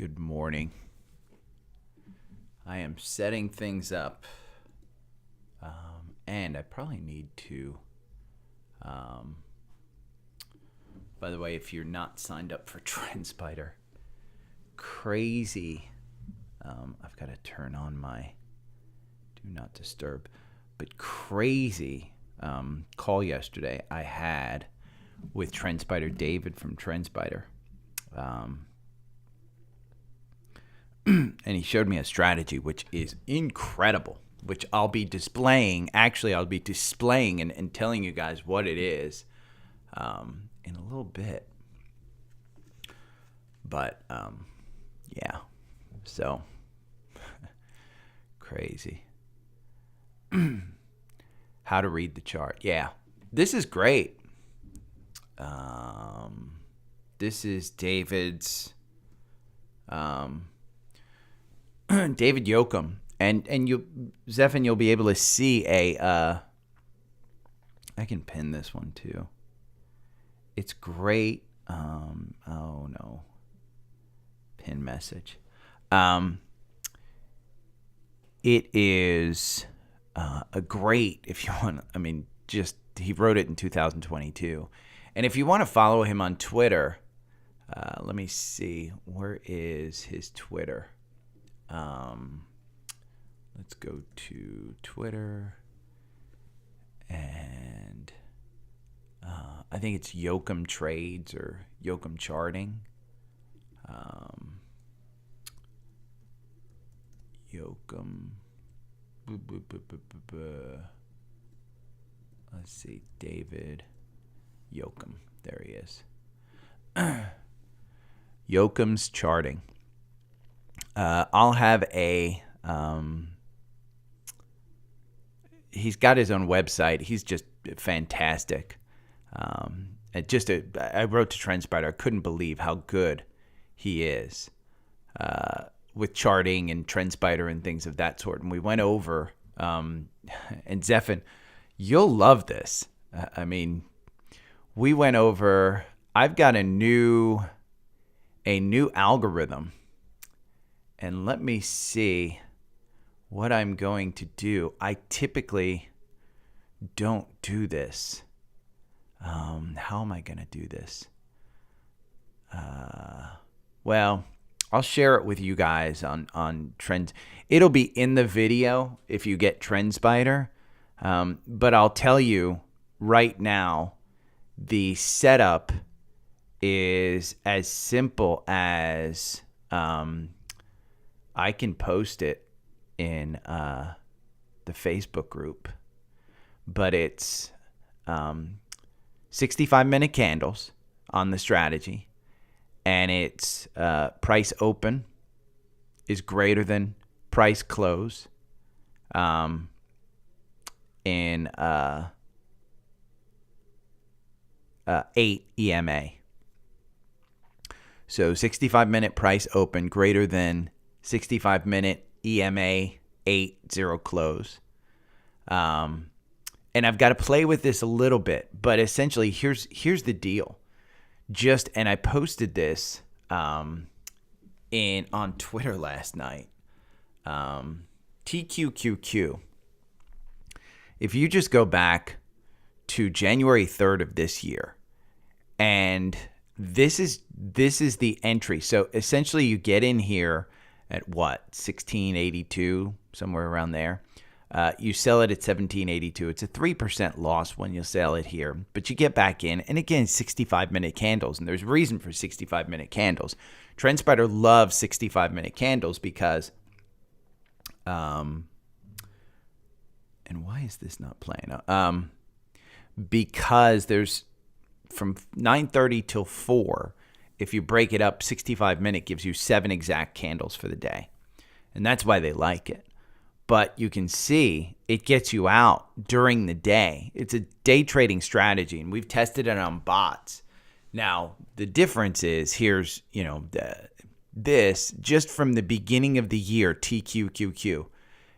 Good morning. I am setting things up, and I probably need to, by the way, if you're not signed up for Trendspider, crazy, I've got to turn on my do not disturb, but crazy call yesterday I had with Trendspider David from Trendspider. And he showed me a strategy which is incredible, which I'll be displaying. Actually, I'll be displaying and telling you guys what it is in a little bit. But, yeah, so crazy. How to read the chart. Yeah, this is great. This is David's... David Yoakum, and you, Zephan, you'll be able to see I can pin this one too. It's great. Oh no, pin message. It is a great, if you want. I mean, just he wrote it in 2022, and if you want to follow him on Twitter, let me see, where is his Twitter? Let's go to Twitter, and I think it's Yoakum Trades or Yoakum Charting. Yoakum. Let's see, David Yoakum. There he is. Yoakum's Charting. I'll have he's got his own website. He's just fantastic. I wrote to Trendspider. I couldn't believe how good he is with charting and Trendspider and things of that sort. And we went over, and Zephan, you'll love this. I mean, we went over, I've got a new algorithm. And let me see what I'm going to do. I typically don't do this. How am I going to do this? Well, I'll share it with you guys on Trends. It'll be in the video if you get Trendspider. But I'll tell you right now, the setup is as simple as... I can post it in the Facebook group, but it's 65-minute candles on the strategy, and it's price open is greater than price close in 8 EMA. So 65-minute price open greater than 65-minute EMA 8-0 close. And I've got to play with this a little bit, but essentially here's the deal. And I posted this on Twitter last night. TQQQ. If you just go back to January 3rd of this year, and this is the entry. So essentially you get in here at what, 1682, somewhere around there. You sell it at 1782. It's a 3% loss when you sell it here, but you get back in, and again, 65-minute candles, and there's a reason for 65-minute candles. Trendspider loves 65-minute candles because, and why is this not playing? Because there's from 9:30 till 4. If you break it up, 65-minute gives you 7 exact candles for the day. And that's why they like it. But you can see it gets you out during the day. It's a day trading strategy, and we've tested it on bots. Now, the difference is here's, this just from the beginning of the year, TQQQ.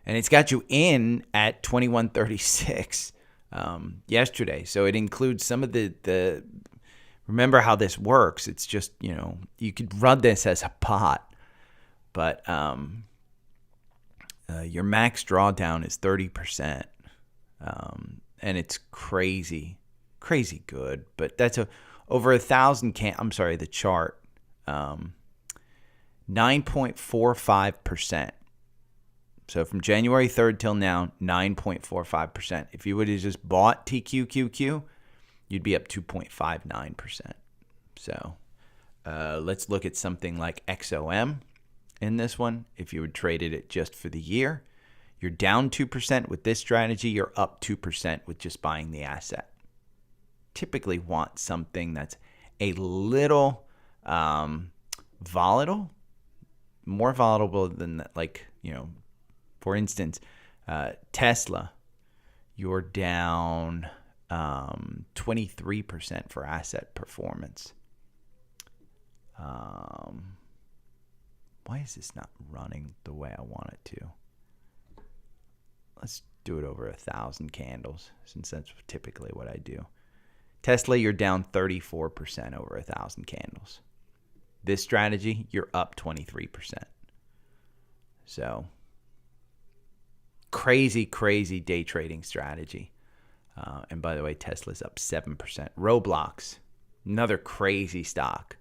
And it's got you in at 2136 yesterday. So it includes some of the remember how this works. It's just, you could run this as a bot. but your max drawdown is 30%, and it's crazy good. But that's over 1,000 I'm sorry, the chart, 9.45%. So from January 3rd till now, 9.45%. If you would have just bought TQQQ, you'd be up 2.59%. So let's look at something like XOM in this one. If you would traded it just for the year, you're down 2% with this strategy. You're up 2% with just buying the asset. Typically want something that's a little volatile, more volatile than that, like, for instance, Tesla, you're down 23% for asset performance. Why is this not running the way I want it to? Let's do it over 1,000 candles, since that's typically what I do. Tesla, you're down 34% over 1,000 candles. This strategy, you're up 23%. So crazy day trading strategy. And by the way, Tesla's up 7%. Roblox, another crazy stock.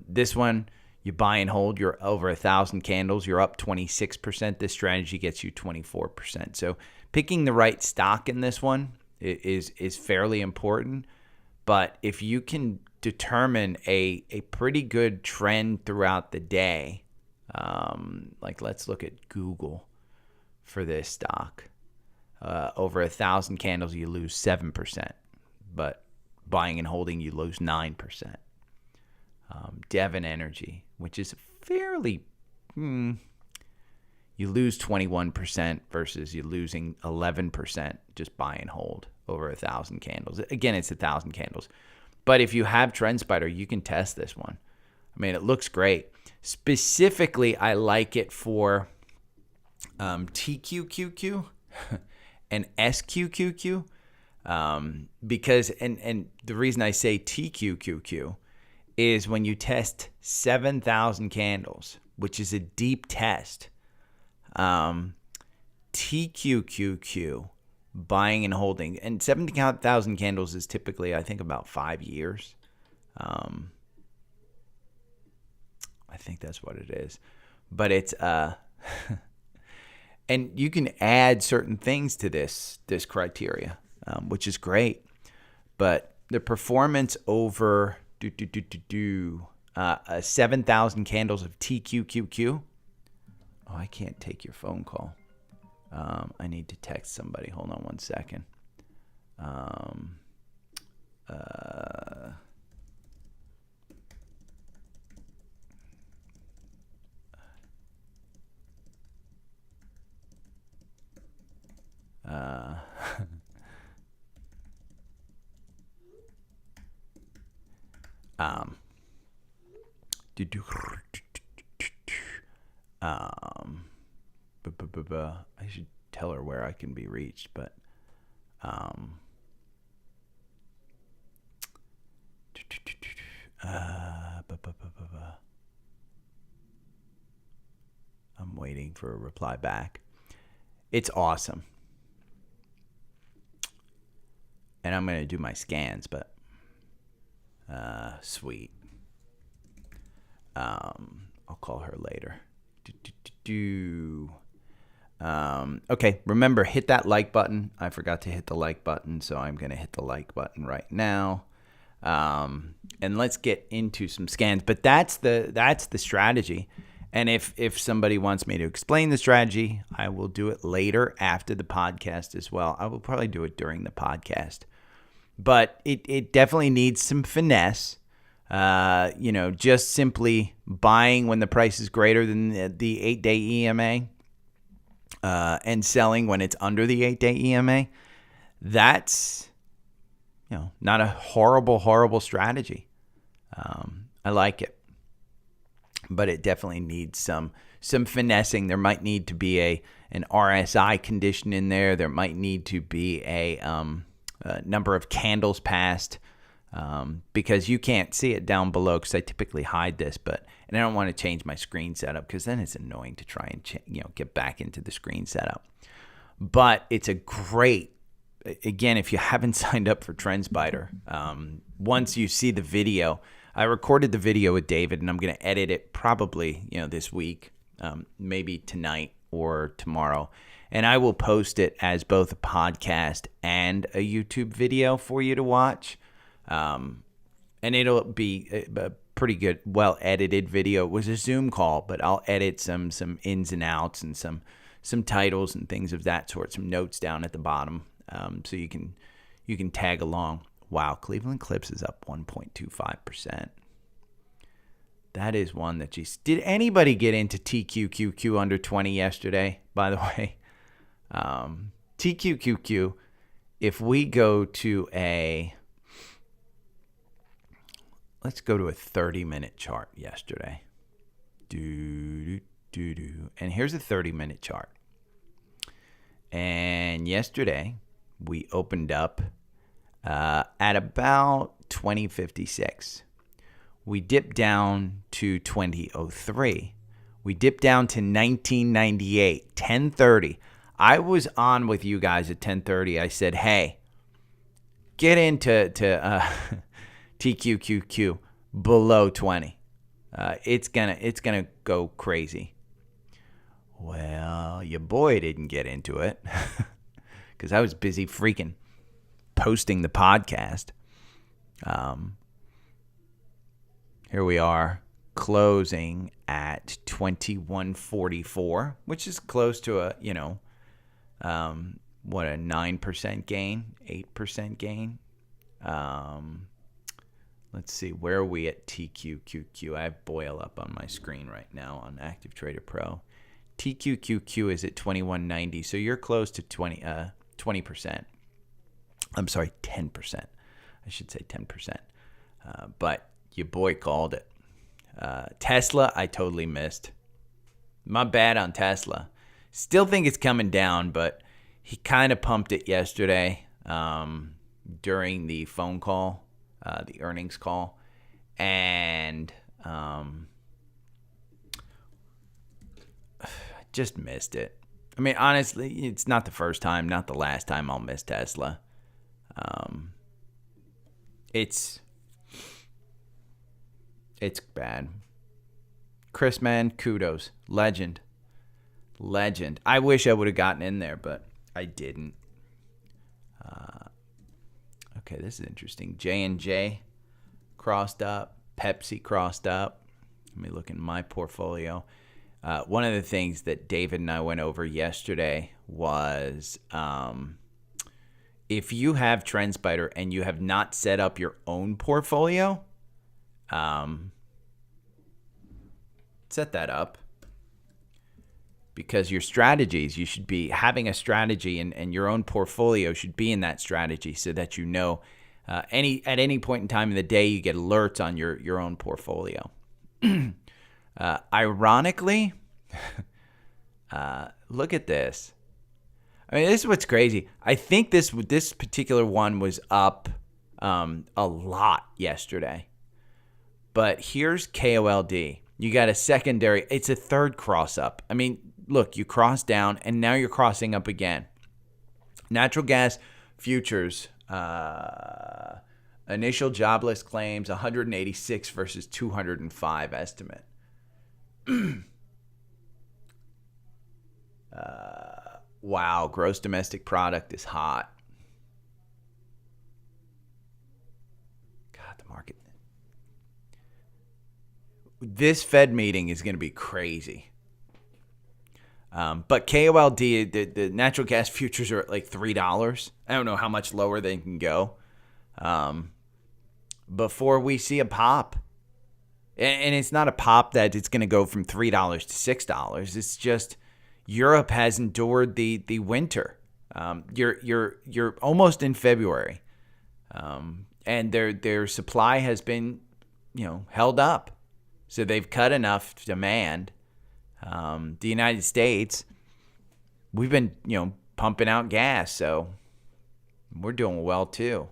This one, you buy and hold, you're over 1,000 candles, you're up 26%. This strategy gets you 24%. So picking the right stock in this one is fairly important. But if you can determine a pretty good trend throughout the day, like let's look at Google for this stock. Over 1,000 candles, you lose 7%. But buying and holding, you lose 9%. Devon Energy, which is fairly, you lose 21% versus you losing 11% just buy and hold over 1,000 candles. Again, it's 1,000 candles. But if you have Trendspider, you can test this one. I mean, it looks great. Specifically, I like it for TQQQ and SQQQ because, and the reason I say TQQQ is when you test 7,000 candles, which is a deep test, TQQQ, buying and holding, and 7,000 candles is typically, I think, about 5 years. I think that's what it is. But it's, and you can add certain things to this criteria, which is great. But the performance over 7,000 candles of TQQQ. Oh, I can't take your phone call. I need to text somebody. Hold on one second. I should tell her where I can be reached, but I'm waiting for a reply back. It's awesome. And I'm going to do my scans, but sweet. I'll call her later. Okay, remember, hit that like button. I forgot to hit the like button, so I'm going to hit the like button right now. And let's get into some scans. But that's the strategy. And if somebody wants me to explain the strategy, I will do it later after the podcast as well. I will probably do it during the podcast. But it definitely needs some finesse. Just simply buying when the price is greater than the 8-day EMA and selling when it's under the 8-day EMA. That's, not a horrible strategy. I like it. But it definitely needs some finessing. There might need to be an RSI condition in there. There might need to be a number of candles passed because you can't see it down below because I typically hide this, and I don't want to change my screen setup because then it's annoying to try and get back into the screen setup. But it's a great, again, if you haven't signed up for Trendspider, once you see the video, I recorded the video with David and I'm going to edit it probably this week, maybe tonight or tomorrow. And I will post it as both a podcast and a YouTube video for you to watch. And it'll be a pretty good, well-edited video. It was a Zoom call, but I'll edit some ins and outs and some titles and things of that sort, some notes down at the bottom, so you can tag along. Wow, Cleveland Clips is up 1.25%. That is one that did anybody get into TQQQ under 20 yesterday, by the way? TQQQ, if we go to let's go to a 30-minute chart yesterday. And here's a 30-minute chart. And yesterday, we opened up at about 2056. We dipped down to 2003. We dipped down to 1998, 1030. I was on with you guys at 1030. I said, hey, get into TQQQ below 20. It's gonna go crazy. Well, your boy didn't get into it because I was busy freaking posting the podcast. Here we are closing at 2144, which is close to a 9% gain, 8% gain. Let's see, where are we at TQQQ? I have Boyle up on my screen right now on Active Trader Pro. TQQQ is at 2190, so you're close to 20%. I'm sorry, 10%. I should say 10%. But your boy called it. Tesla, I totally missed. My bad on Tesla. Still think it's coming down, but he kind of pumped it yesterday during the phone call, the earnings call. And just missed it. I mean, honestly, it's not the first time, not the last time I'll miss Tesla. It's bad. Chris, man, kudos. Legend. I wish I would have gotten in there, but I didn't. Okay, this is interesting. J&J crossed up. Pepsi crossed up. Let me look in my portfolio. One of the things that David and I went over yesterday was if you have Trendspider and you have not set up your own portfolio, set that up. Because your strategies, you should be having a strategy, and your own portfolio should be in that strategy so that at any point in time in the day you get alerts on your own portfolio. Ironically, look at this. I mean, this is what's crazy. I think this particular one was up a lot yesterday. But here's KOLD. You got a secondary. It's a third cross up. I mean, look, you crossed down, and now you're crossing up again. Natural gas futures, initial jobless claims, 186 versus 205 estimate. Wow, gross domestic product is hot. God, the market. This Fed meeting is going to be crazy. But KOLD, the natural gas futures are at like $3. I don't know how much lower they can go before we see a pop. And it's not a pop that it's going to go from $3 to $6. It's just Europe has endured the winter. You're almost in February, and their supply has been held up, so they've cut enough demand. The United States, we've been pumping out gas, so we're doing well too.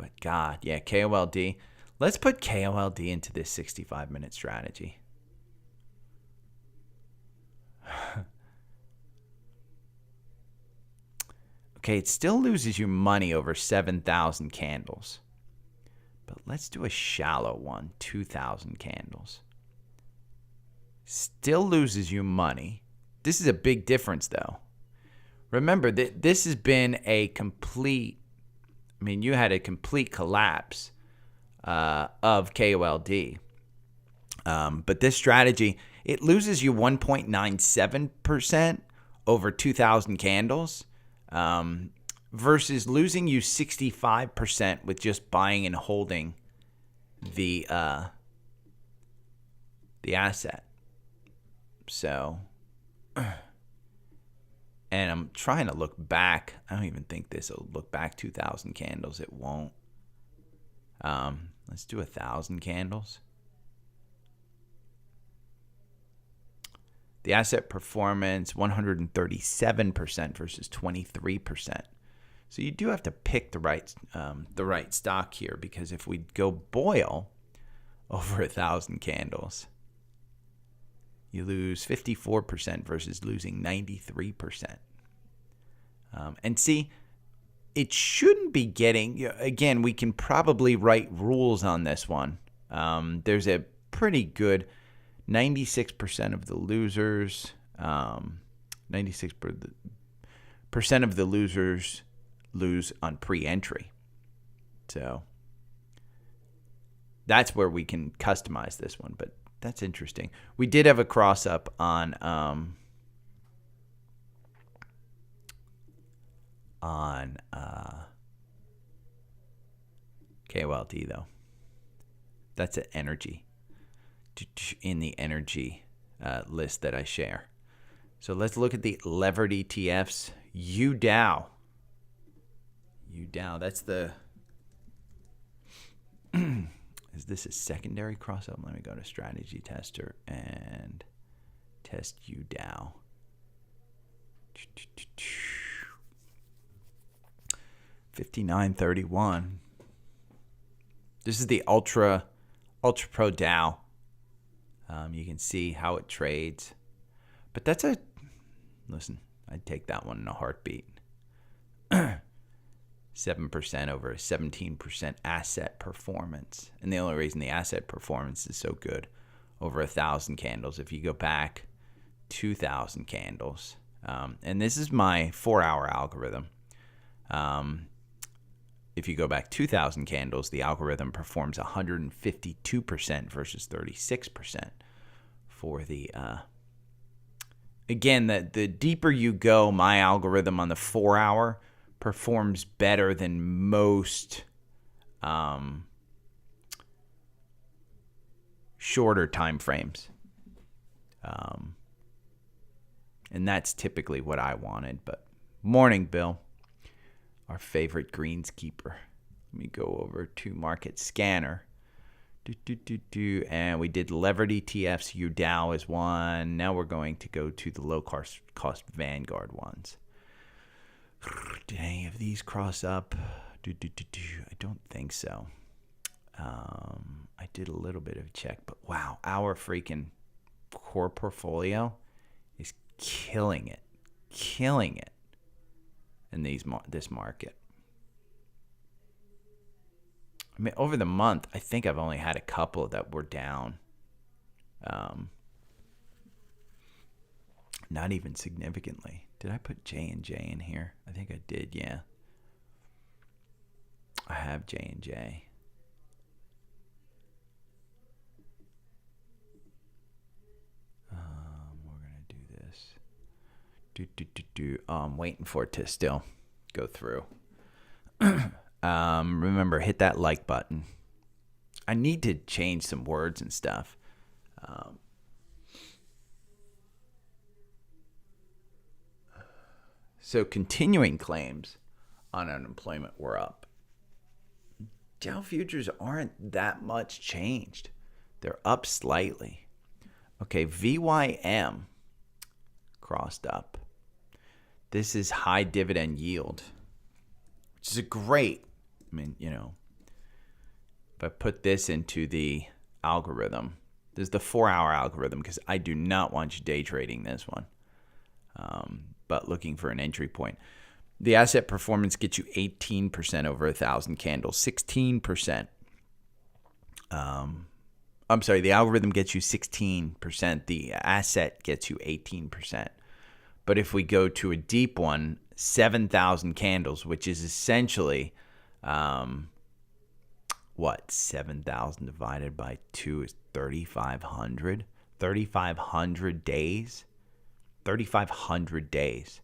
But God, yeah, KOLD. Let's put KOLD into this 65-minute strategy. Okay, it still loses you money over 7,000 candles. But let's do a shallow one, 2,000 candles. Still loses you money. This is a big difference, though. Remember, this has been a complete, I mean, you had a complete collapse of KOLD. But this strategy, it loses you 1.97% over 2,000 candles versus losing you 65% with just buying and holding the asset. So, and I'm trying to look back. I don't even think this will look back 2,000 candles. It won't. Let's do 1,000 candles. The asset performance, 137% versus 23%. So you do have to pick the right stock here, because if we go boil over 1,000 candles, you lose 54% versus losing 93%. And see, it shouldn't be getting, again, we can probably write rules on this one. There's a pretty good 96% of the losers, 96% of the losers lose on pre-entry. So that's where we can customize this one, but that's interesting. We did have a cross up on KOLD though. That's an energy in the energy list that I share. So let's look at the levered ETFs. UDAO. That's the. Is this a secondary cross up? Let me go to strategy tester and test UDAO. 5931. This is the Ultra Pro DAO. You can see how it trades. But that's listen, I'd take that one in a heartbeat. 7% over a 17% asset performance. And the only reason the asset performance is so good over 1,000 candles, if you go back 2,000 candles, and this is my 4-hour algorithm. If you go back 2,000 candles, the algorithm performs 152% versus 36% for the, again, the deeper you go, my algorithm on the 4-hour performs better than most shorter time frames. And that's typically what I wanted. But morning, Bill, our favorite greenskeeper. Let me go over to Market Scanner. And we did levered ETFs. UDAO is one. Now we're going to go to the low cost Vanguard ones. Did any of these cross up? I don't think so. I did a little bit of a check, but wow, our freaking core portfolio is killing it in this market. I mean, over the month, I think I've only had a couple that were down. Not even significantly. Did I put J&J in here? I think I did, yeah. I have J&J. We're going to do this. I'm waiting for it to still go through. Remember, hit that like button. I need to change some words and stuff. So continuing claims on unemployment were up. Dow futures aren't that much changed. They're up slightly. Okay, VYM crossed up. This is high dividend yield, which is a great, if I put this into the algorithm, this is the 4-hour algorithm because I do not want you day trading this one, but looking for an entry point. The asset performance gets you 18% over 1,000 candles, 16%. I'm sorry, the algorithm gets you 16%. The asset gets you 18%. But if we go to a deep one, 7,000 candles, which is essentially, 7,000 divided by 2 is 3,500. 3,500 days. 3,500 days.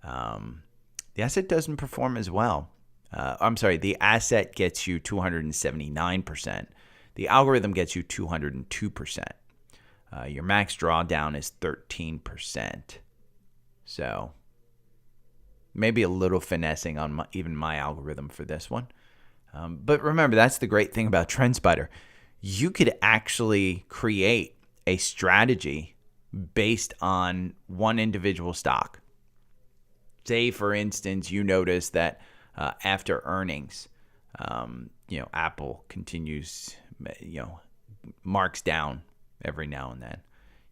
The asset doesn't perform as well. The asset gets you 279%. The algorithm gets you 202%. Your max drawdown is 13%. So maybe a little finessing on even my algorithm for this one. But remember, that's the great thing about Trendspider. You could actually create a strategy based on one individual stock. Say, for instance, you notice that after earnings, Apple continues, marks down every now and then.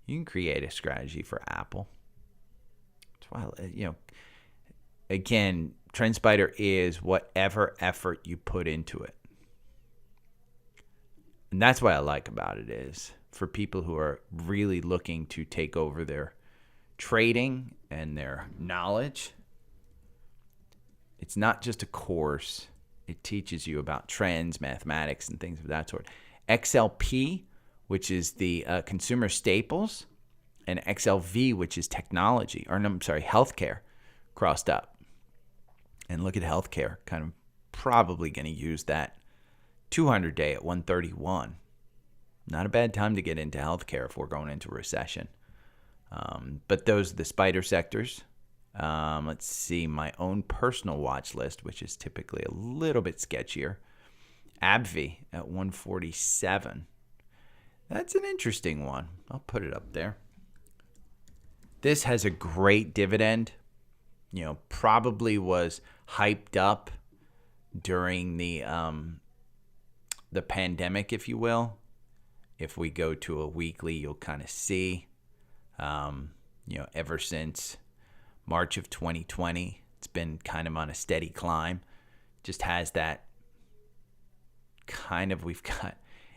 You can create a strategy for Apple. That's why, again, Trendspider is whatever effort you put into it. And that's what I like about it is for people who are really looking to take over their trading and their knowledge. It's not just a course. It teaches you about trends, mathematics, and things of that sort. XLP, which is the consumer staples, and XLV, which is technology, healthcare, crossed up. And look at healthcare, kind of probably going to use that 200-day at 131. Not a bad time to get into healthcare if we're going into a recession. But those are the spider sectors. Let's see, my own personal watch list, which is typically a little bit sketchier. AbbVie at 147. That's an interesting one. I'll put it up there. This has a great dividend. Probably was hyped up during the pandemic, if you will. If we go to a weekly, you'll kind of see, ever since March of 2020, it's been kind of on a steady climb. Just has that kind of, we've got,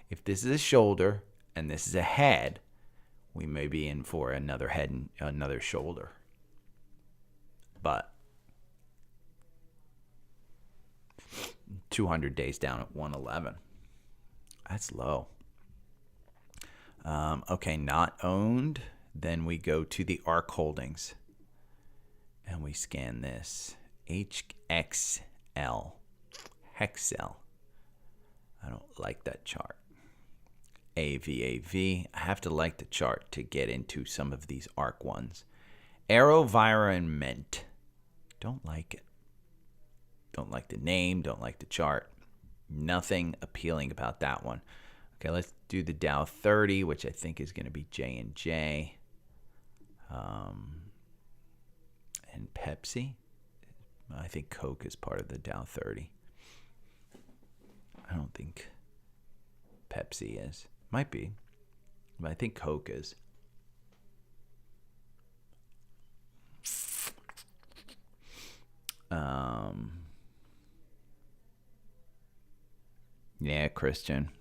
if this is a shoulder and this is a head, we may be in for another head and another shoulder. But 200 days down at 111. That's low. Okay, not owned. Then we go to the ARC holdings. And we scan this. HXL. Hexel. I don't like that chart. AVAV. I have to like the chart to get into some of these ARC ones. AeroVironment. Don't like it. Don't like the name. Don't like the chart. Nothing appealing about that one. Okay, let's do the Dow 30, which I think is going to be J&J. And Pepsi. I think Coke is part of the Dow 30. I don't think Pepsi is. Might be. But I think Coke is. Yeah, Christian. I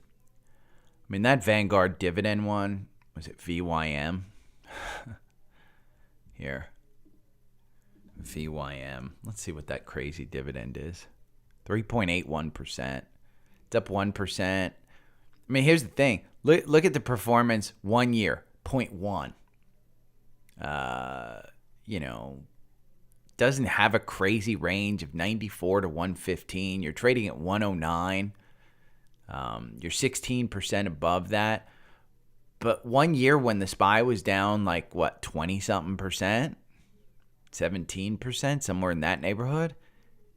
mean, that Vanguard dividend one, was it VYM? Here. VYM. Let's see what that crazy dividend is. 3.81%. It's up 1%. I mean, here's the thing. Look at the performance 1 year, 0.1. Doesn't have a crazy range of 94 to 115. You're trading at 109. You're 16% above that. But 1 year when the SPY was down 20-something percent, 17%, somewhere in that neighborhood,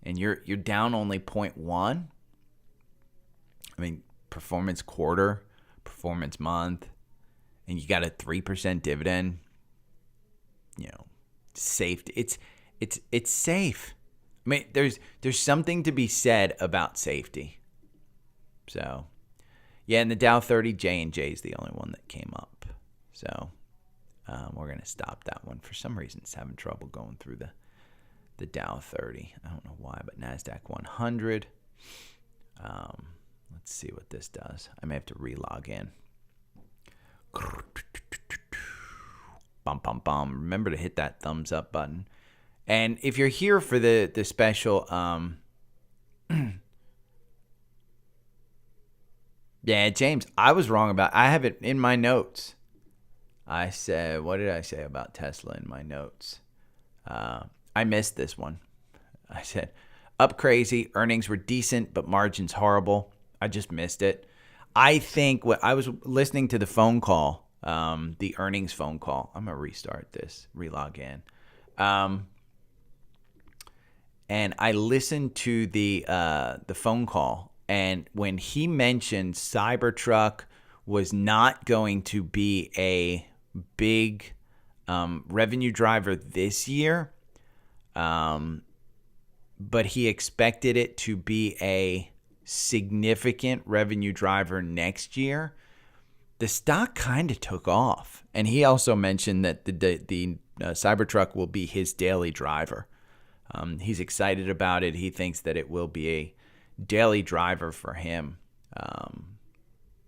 and you're down only 0.1. I mean, performance quarter, performance month, and you got a 3% dividend. Safe. It's safe. I mean, there's something to be said about safety. So, yeah, and the Dow 30, J&J is the only one that came up. So, we're going to stop that one. For some reason, it's having trouble going through the Dow 30. I don't know why, but NASDAQ 100. Let's see what this does. I may have to relog in. Bum, bum, bum. Remember to hit that thumbs up button. And if you're here for the special, yeah, James, I was wrong about, I have it in my notes. I said, what did I say about Tesla in my notes? I missed this one. I said, up crazy, earnings were decent, but margins horrible. I just missed it. I think what I was listening to the phone call, the earnings phone call. I'm going to restart this, relog in. And I listened to the phone call, and when he mentioned Cybertruck was not going to be a big revenue driver this year, but he expected it to be a significant revenue driver next year, the stock kind of took off. And he also mentioned that the Cybertruck will be his daily driver. He's excited about it. He thinks that it will be a daily driver for him,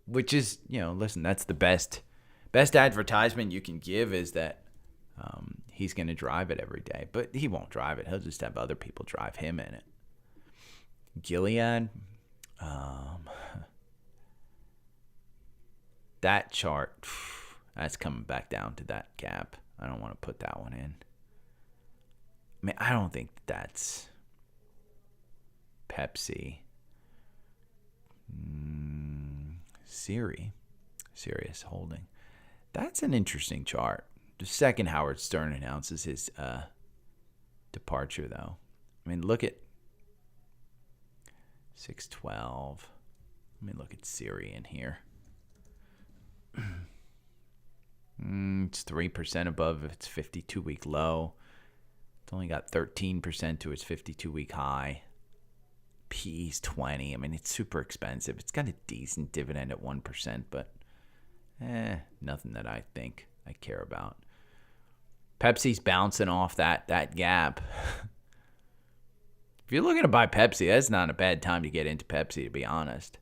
which is, listen, that's the best advertisement you can give is that he's going to drive it every day. But he won't drive it. He'll just have other people drive him in it. Gilead, that chart, that's coming back down to that gap. I don't want to put that one in. I mean, I don't think that's Pepsi. Sirius Holding. That's an interesting chart. The second Howard Stern announces his departure, though. I mean, look at 612. Let me look at Siri in here. It's 3% above its 52-week low. It's only got 13% to its 52-week high. P's 20. I mean, it's super expensive. It's got a decent dividend at 1%, but nothing that I think I care about. Pepsi's bouncing off that gap. If you're looking to buy Pepsi, that's not a bad time to get into Pepsi, to be honest.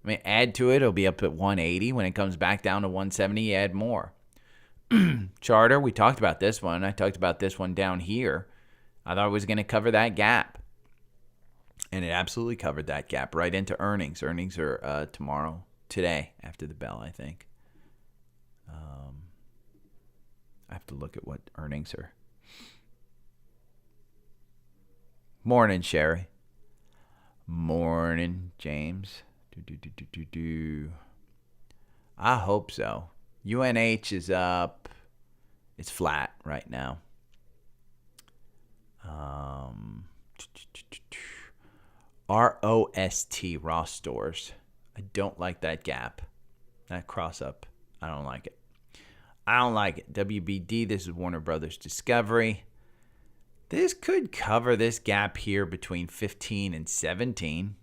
I mean, add to it, it'll be up at 180. When it comes back down to 170, you add more. Charter, we talked about this one. I talked about this one down here. I thought it was going to cover that gap. And it absolutely covered that gap right into earnings. Earnings are today, after the bell, I think. I have to look at what earnings are. Morning, Sherry. Morning, James. I hope so. UNH is up. It's flat right now. ROST, Ross Stores. I don't like that gap. That cross up. I don't like it. WBD, this is Warner Brothers Discovery. This could cover this gap here between 15 and 17.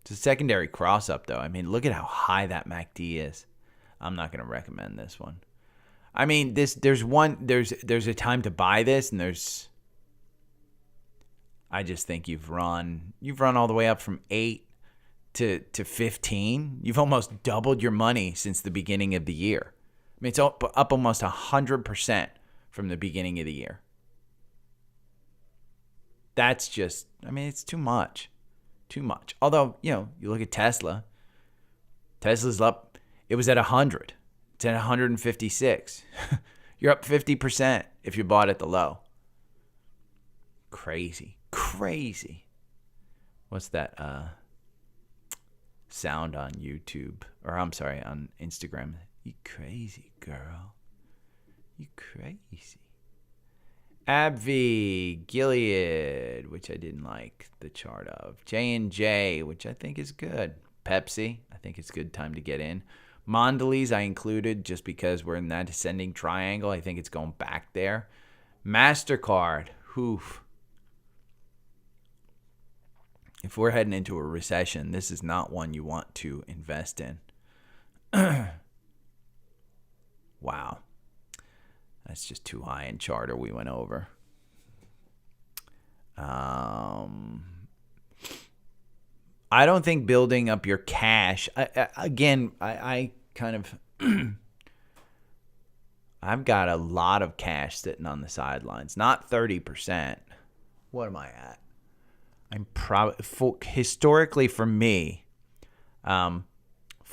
It's a secondary cross up, though. I mean, look at how high that MACD is. I'm not going to recommend this one. I mean, there's a time to buy this, and I just think you've run all the way up from 8 to 15. You've almost doubled your money since the beginning of the year. I mean, it's up almost 100% from the beginning of the year. That's just, I mean, it's too much. Too much. Although, you look at Tesla. Tesla's up. It was at 100. It's at 156. You're up 50% if you bought at the low. Crazy. What's that sound on YouTube? Or I'm sorry, on Instagram. You crazy, girl. You crazy. AbbVie, Gilead, which I didn't like the chart of. J&J, which I think is good. Pepsi, I think it's a good time to get in. Mondelez, I included just because we're in that ascending triangle. I think it's going back there. MasterCard, if we're heading into a recession, this is not one you want to invest in. Wow. That's just too high in charter we went over. I don't think building up your cash. I kind of I've got a lot of cash sitting on the sidelines. Not 30%. What am I at? I'm probably historically for me, 4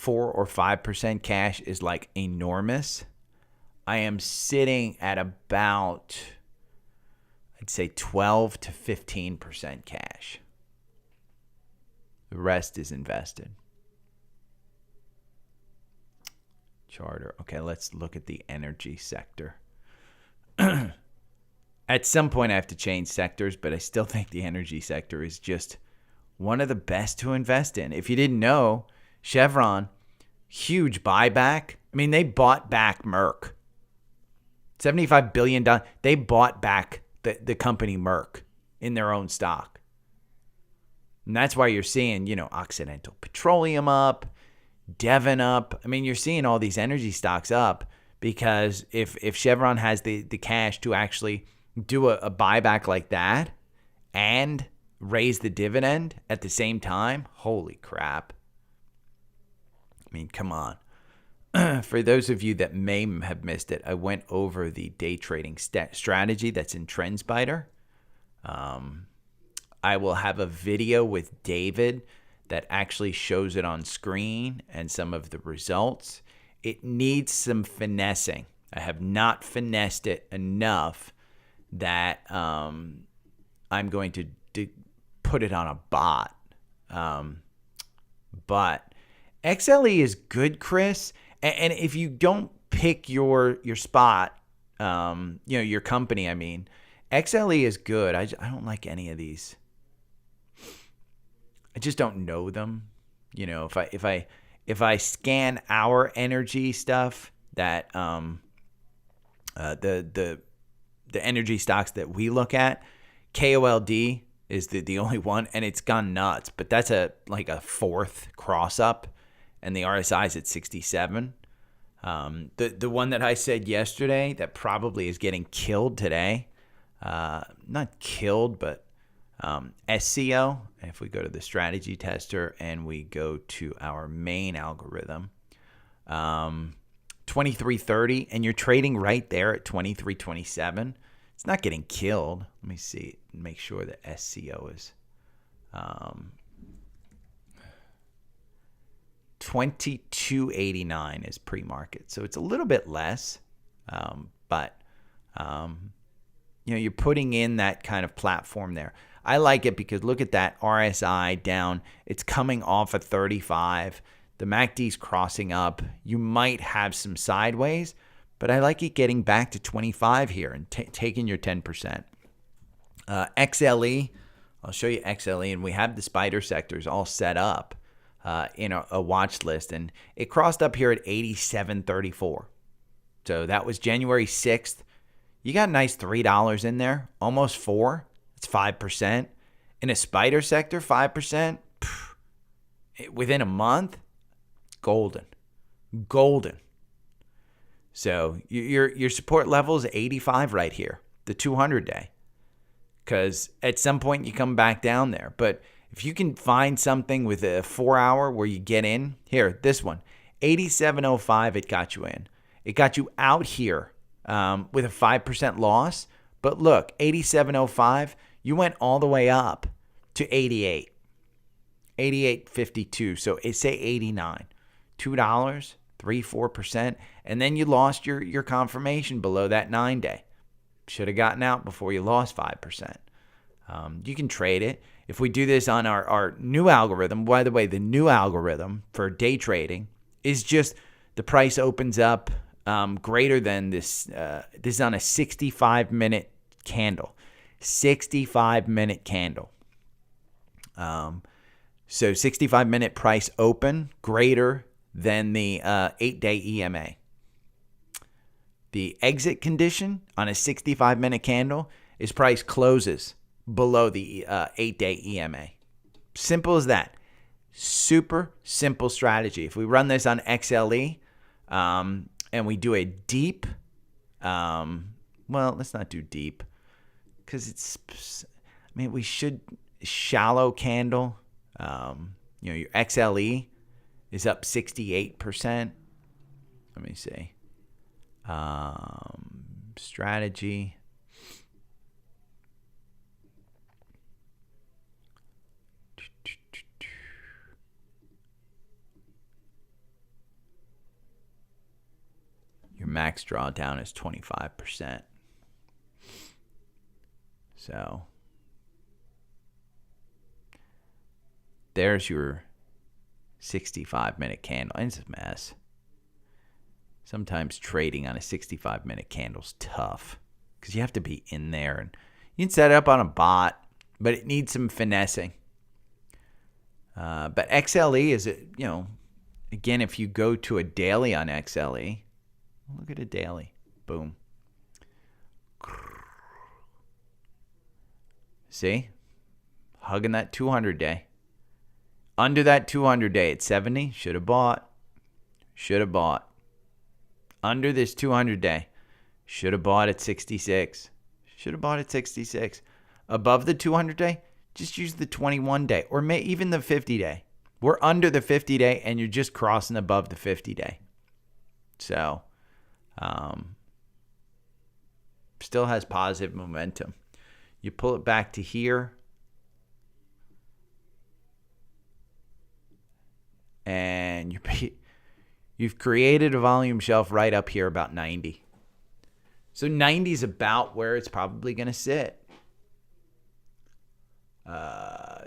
or 5% cash is like enormous. I am sitting at about, I'd say 12 to 15% cash. The rest is invested. Charter. Okay, let's look at the energy sector. At some point, I have to change sectors, but I still think the energy sector is just one of the best to invest in. If you didn't know, Chevron, huge buyback. I mean, they bought back Merck. $75 billion. They bought back the company Merck in their own stock. And that's why you're seeing, Occidental Petroleum up, Devon up. I mean, you're seeing all these energy stocks up because if Chevron has the cash to actually do a buyback like that and raise the dividend at the same time, holy crap. I mean, come on. For those of you that may have missed it, I went over the day trading strategy that's in Trendspider. I will have a video with David that actually shows it on screen and some of the results. It needs some finessing. I have not finessed it enough that I'm going to put it on a bot. But XLE is good, Chris. And if you don't pick your spot, your company, I mean, XLE is good. I don't like any of these. I just don't know them. If I scan our energy stuff, that the energy stocks that we look at, KOLD is the only one, and it's gone nuts. But that's a fourth cross up, and the RSI is at 67. The one that I said yesterday that probably is getting killed today, not killed, but SCO. If we go to the strategy tester and we go to our main algorithm, 2330, and you're trading right there at 2327. It's not getting killed. Let me see, make sure that SCO is 2289 is pre-market, so it's a little bit less, but you're putting in that kind of platform there. I like it because look at that RSI down. It's coming off of 35. The MACD's crossing up. You might have some sideways, but I like it getting back to 25 here and taking your 10%. XLE, I'll show you XLE, and we have the spider sectors all set up in a watch list, and it crossed up here at 87.34. So that was January 6th. You got a nice $3 in there, almost $4. It's 5%. In a spider sector, 5%. Within a month, golden. So your support level is 85 right here, the 200-day. Because at some point you come back down there. But if you can find something with a 4-hour where you get in, here, this one, 87.05, it got you in. It got you out here with a 5% loss. But look, 87.05, you went all the way up to 88. 88.52. So it's say 89. $2, 3-4%. And then you lost your confirmation below that 9-day. Should have gotten out before you lost 5%. You can trade it. If we do this on our new algorithm, by the way, the new algorithm for day trading is just the price opens up greater than this. This is on a 65-minute candle. 65-minute candle. So 65-minute price open greater than the 8-day EMA. The exit condition on a 65-minute candle is price closes below the 8-day EMA. Simple as that. Super simple strategy. If we run this on XLE and we do a deep, well, let's not do deep because it's, we should shallow candle. Your XLE is up 68%. Let me see. Strategy. Your max drawdown is 25%. So there's your 65-minute candle. And it's a mess. Sometimes trading on a 65-minute candle is tough because you have to be in there. And you can set it up on a bot, but it needs some finessing. But XLE is, again, if you go to a daily on XLE, look at a daily. Boom. See? Hugging that 200 day. Under that 200 day at 70, should have bought. Should have bought. Under this 200 day, should have bought at 66. Should have bought at 66. Above the 200 day, just use the 21 day or even the 50 day. We're under the 50 day and you're just crossing above the 50 day. So, still has positive momentum. You pull it back to here. And you've created a volume shelf right up here about 90. So 90 is about where it's probably going to sit.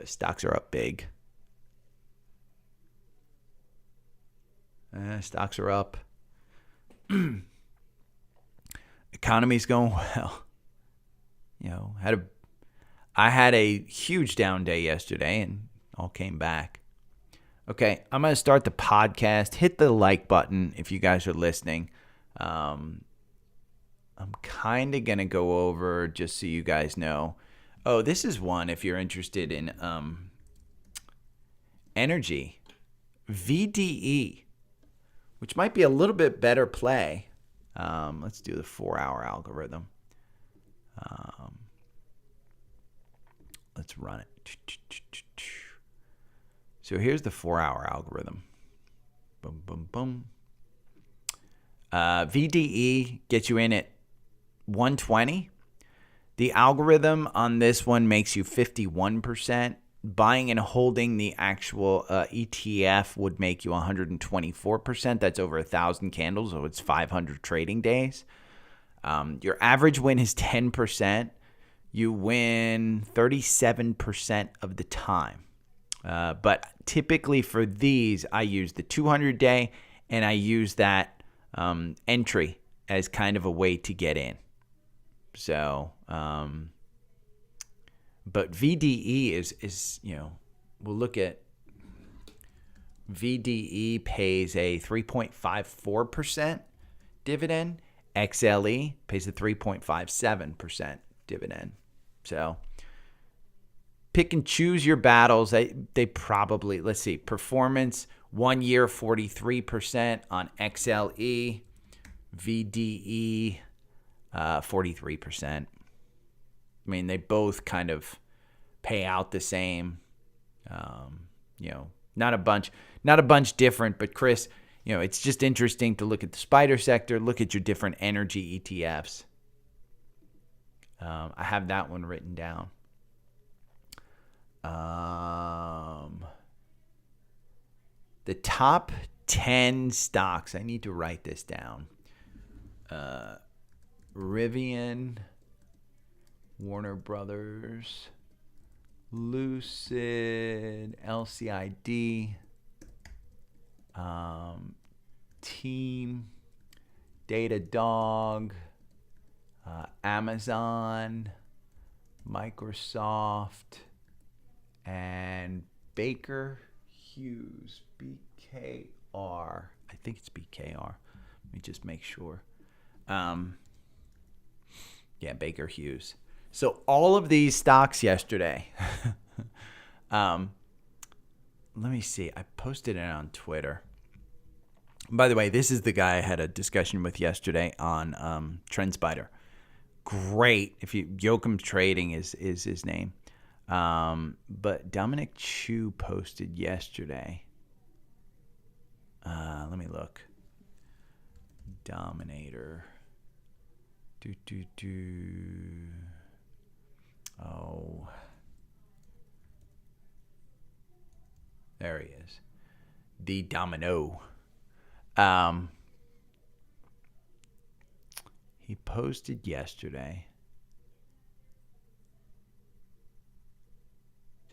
Stocks are up big. Stocks are up. Economy's going well. I had a huge down day yesterday and all came back. Okay, I'm going to start the podcast. Hit the like button if you guys are listening. I'm kind of going to go over, just so you guys know. Oh, this is one if you're interested in energy. VDE, which might be a little bit better play. Let's do the 4-hour algorithm. Let's run it. So here's the 4-hour algorithm. Boom, boom, boom. VDE gets you in at 120. The algorithm on this one makes you 51%. Buying and holding the actual ETF would make you 124%. That's over 1,000 candles, so it's 500 trading days. Your average win is 10%. You win 37% of the time. But typically for these, I use the 200-day, and I use that entry as kind of a way to get in. So, but VDE is we'll look at VDE pays a 3.54% dividend. XLE pays a 3.57% dividend. So pick and choose your battles. They probably, let's see, performance 1 year 43% on XLE, VDE 43%. I mean, they both kind of pay out the same. Not a bunch different, but Chris, it's just interesting to look at the spider sector, look at your different energy ETFs. I have that one written down. The top 10 stocks, I need to write this down. Rivian, Warner Brothers, Lucid, LCID, Team, Datadog, Amazon, Microsoft, and Baker Hughes, BKR. I think it's BKR. Let me just make sure. Yeah, Baker Hughes. So all of these stocks yesterday let me see. I posted it on Twitter. By the way, this is the guy I had a discussion with yesterday on Trendspider. Great. Yoakum Trading is his name. But Dominic Chu posted yesterday. Let me look. Dominator. Oh. There he is. The Domino. He posted yesterday.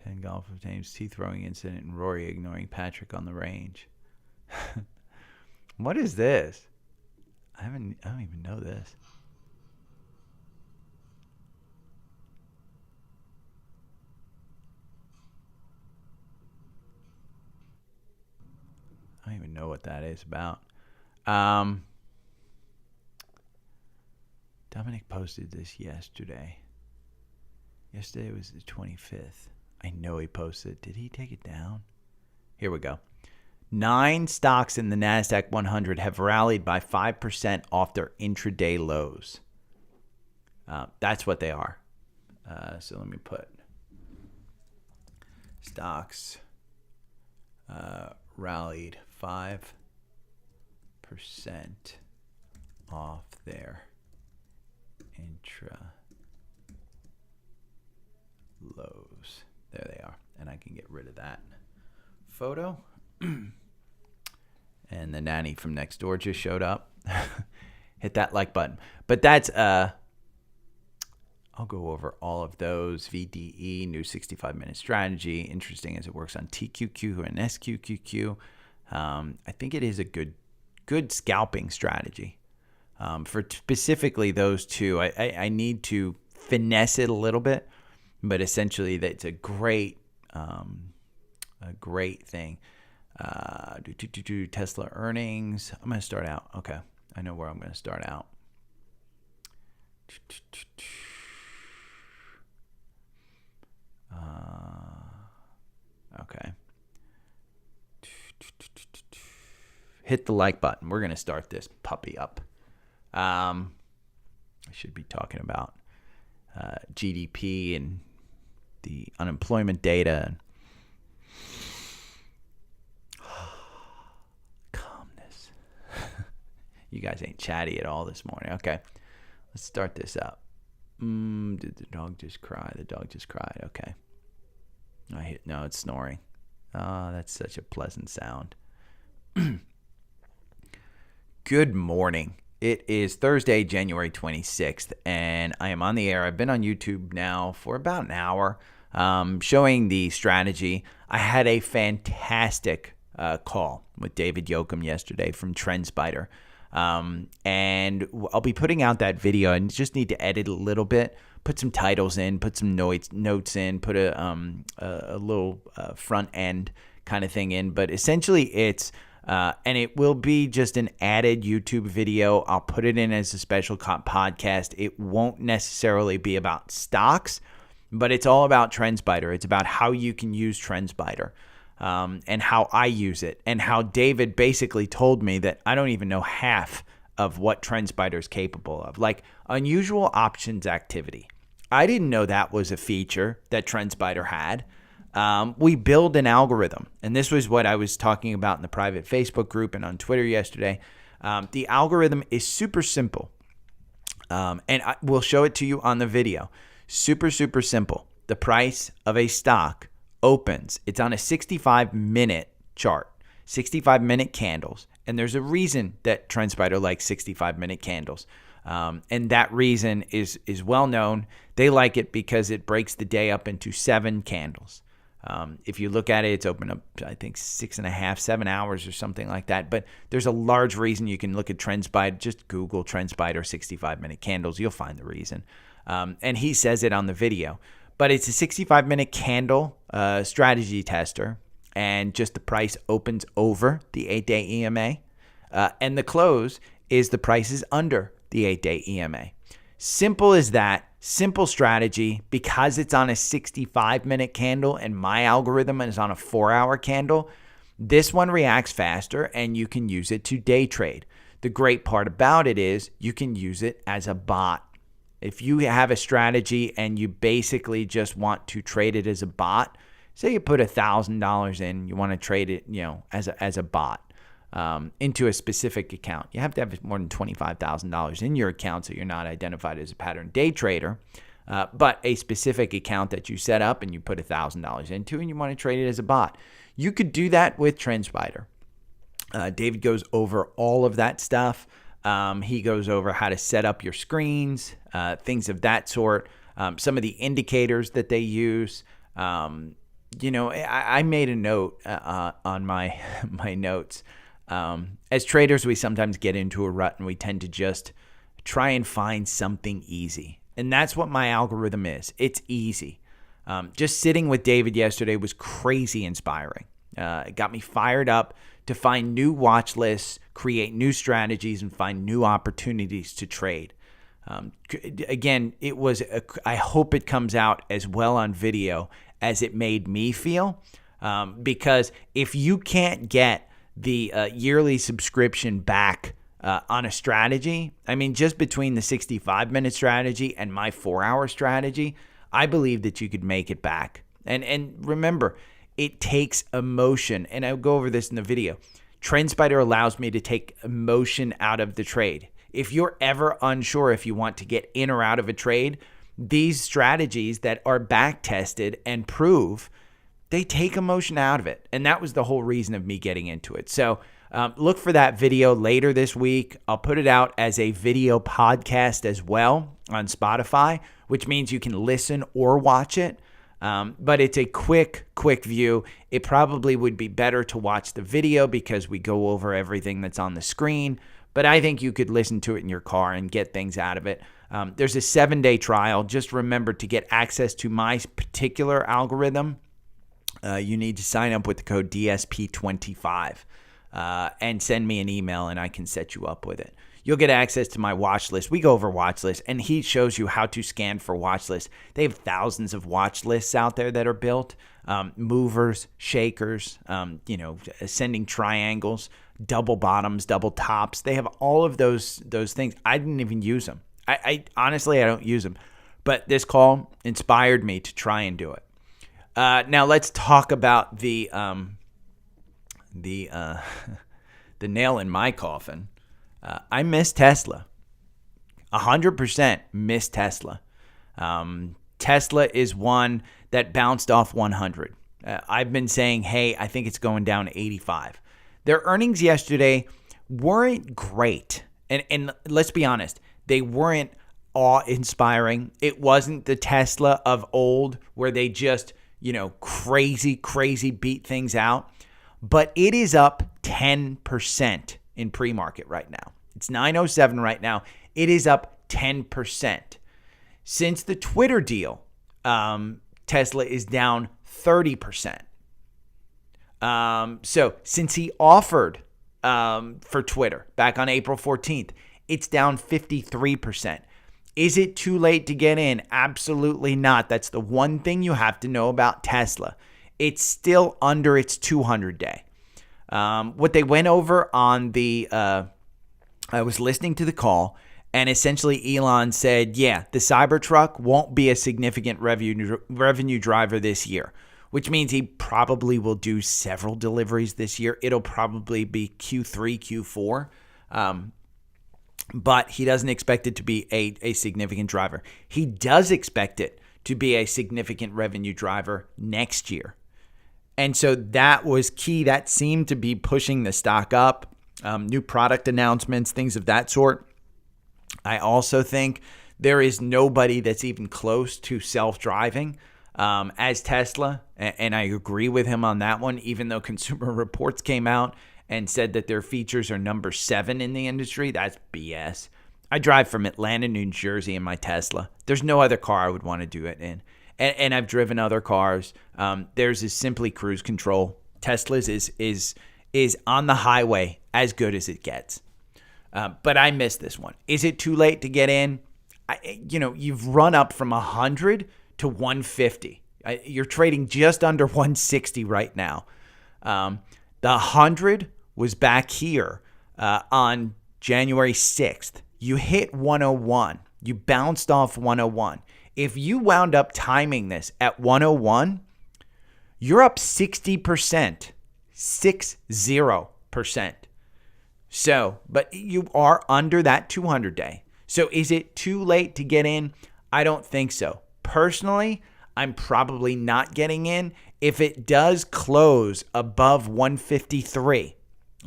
10 golf of Thames teeth throwing incident and Rory ignoring Patrick on the range. What is this? I don't even know this. I don't even know what that is about. Dominic posted this yesterday. Yesterday was the 25th. I know he posted. Did he take it down? Here we go. 9 stocks in the NASDAQ 100 have rallied by 5% off their intraday lows. That's what they are. So let me put stocks rallied 5% off their intra lows. There they are. And I can get rid of that photo. And the nanny from next door just showed up. Hit that like button. But that's I'll go over all of those. VDE, new 65-minute strategy. Interesting as it works on TQQQ and SQQQ. I think it is a good scalping strategy. For specifically those two, I need to finesse it a little bit, but essentially that's a great thing. Tesla earnings. I'm going to start out. Okay, I know where I'm going to start out. Okay. Hit the like button. We're going to start this puppy up. I should be talking about GDP and the unemployment data. Calmness. You guys ain't chatty at all this morning. Okay, let's start this up. Did the dog just cry? The dog just cried. Okay. No, it's snoring. Oh, that's such a pleasant sound. Good morning. It is Thursday, January 26th, and I am on the air. I've been on YouTube now for about an hour, showing the strategy. I had a fantastic call with David Yoakum yesterday from Trendspider, and I'll be putting out that video. I just need to edit a little bit, put some titles in, put some notes in, put a little front end kind of thing in. But essentially, it's and it will be just an added YouTube video. I'll put it in as a special podcast. It won't necessarily be about stocks, but it's all about Trendspider. It's about how you can use Trendspider, and how I use it, and how David basically told me that I don't even know half of what Trendspider is capable of. Like unusual options activity. I didn't know that was a feature that Trendspider had. We build an algorithm, and this was what I was talking about in the private Facebook group and on Twitter yesterday. The algorithm is super simple, and we'll show it to you on the video. Super, super simple. The price of a stock opens. It's on a 65-minute chart, 65-minute candles, and there's a reason that Trendspider likes 65-minute candles. And that reason is well known. They like it because it breaks the day up into 7 candles. If you look at it, it's open up, I think, 6.5, 7 hours or something like that. But there's a large reason you can look at Trendspider. Just Google Trendspider 65-minute candles. You'll find the reason. And he says it on the video. But it's a 65-minute candle strategy tester. And just the price opens over the 8-day EMA. And the close is the price is under the 8-day EMA. Simple as that. simple strategy. Because it's on a 65-minute candle and my algorithm is on a 4-hour candle, this one reacts faster and you can use it to day trade. The great part about it is you can use it as a bot. If you have a strategy and you basically just want to trade it as a bot, say you put $1,000 in, you want to trade it, as a bot into a specific account. You have to have more than $25,000 in your account so you're not identified as a pattern day trader. But a specific account that you set up and you put $1,000 into and you want to trade it as a bot. You could do that with Trendspider. David goes over all of that stuff. He goes over how to set up your screens, things of that sort, some of the indicators that they use. I made a note on my notes. As traders, we sometimes get into a rut and we tend to just try and find something easy. And that's what my algorithm is. It's easy. Just sitting with David yesterday was crazy inspiring. It got me fired up to find new watch lists, create new strategies, and find new opportunities to trade. Again, I hope it comes out as well on video as it made me feel, because if you can't get the yearly subscription back on a strategy, I mean, just between the 65-minute strategy and my 4-hour strategy, I believe that you could make it back. And remember, it takes emotion, and I'll go over this in the video. Trendspider allows me to take emotion out of the trade. If you're ever unsure if you want to get in or out of a trade, these strategies that are back tested and prove, they take emotion out of it. And that was the whole reason of me getting into it. So look for that video later this week. I'll put it out as a video podcast as well on Spotify, which means you can listen or watch it. But it's a quick view. It probably would be better to watch the video because we go over everything that's on the screen. But I think you could listen to it in your car and get things out of it. There's a 7-day trial. Just remember, to get access to my particular algorithm, you need to sign up with the code DSP25 and send me an email, and I can set you up with it. You'll get access to my watch list. We go over watch lists, and he shows you how to scan for watch lists. They have thousands of watch lists out there that are built. Movers, shakers, ascending triangles, double bottoms, double tops. They have all of those things. I didn't even use them. I honestly, I don't use them. But this call inspired me to try and do it. Now let's talk about the nail in my coffin. I miss Tesla. 100% miss Tesla. Tesla is one that bounced off 100. I've been saying, hey, I think it's going down to 85. Their earnings yesterday weren't great. And let's be honest, they weren't awe-inspiring. It wasn't the Tesla of old where they just, crazy beat things out. But it is up 10% in pre-market right now. It's 907 right now. It is up 10%. Since the Twitter deal, Tesla is down 30%. So since he offered for Twitter back on April 14th, it's down 53%. Is it too late to get in? Absolutely not. That's the one thing you have to know about Tesla. It's still under its 200-day. What they went over on the I was listening to the call, and essentially Elon said, yeah, the Cybertruck won't be a significant revenue driver this year, which means he probably will do several deliveries this year. It'll probably be Q3, Q4. But he doesn't expect it to be a significant driver. He does expect it to be a significant revenue driver next year. And so that was key. That seemed to be pushing the stock up. New product announcements, things of that sort. I also think there is nobody that's even close to self-driving as Tesla. And I agree with him on that one, even though Consumer Reports came out and said that their features are number 7 in the industry. That's BS. I drive from Atlanta, New Jersey in my Tesla. There's no other car I would want to do it in. And I've driven other cars. Theirs is simply cruise control. Tesla's is on the highway as good as it gets. But I missed this one. Is it too late to get in? You've run up from 100 to 150. You're trading just under 160 right now. The 100 was back here on January 6th. You hit 101. You bounced off 101. If you wound up timing this at 101, you're up 60%. 60%. So, but you are under that 200 day. So is it too late to get in? I don't think so. Personally, I'm probably not getting in if it does close above 153.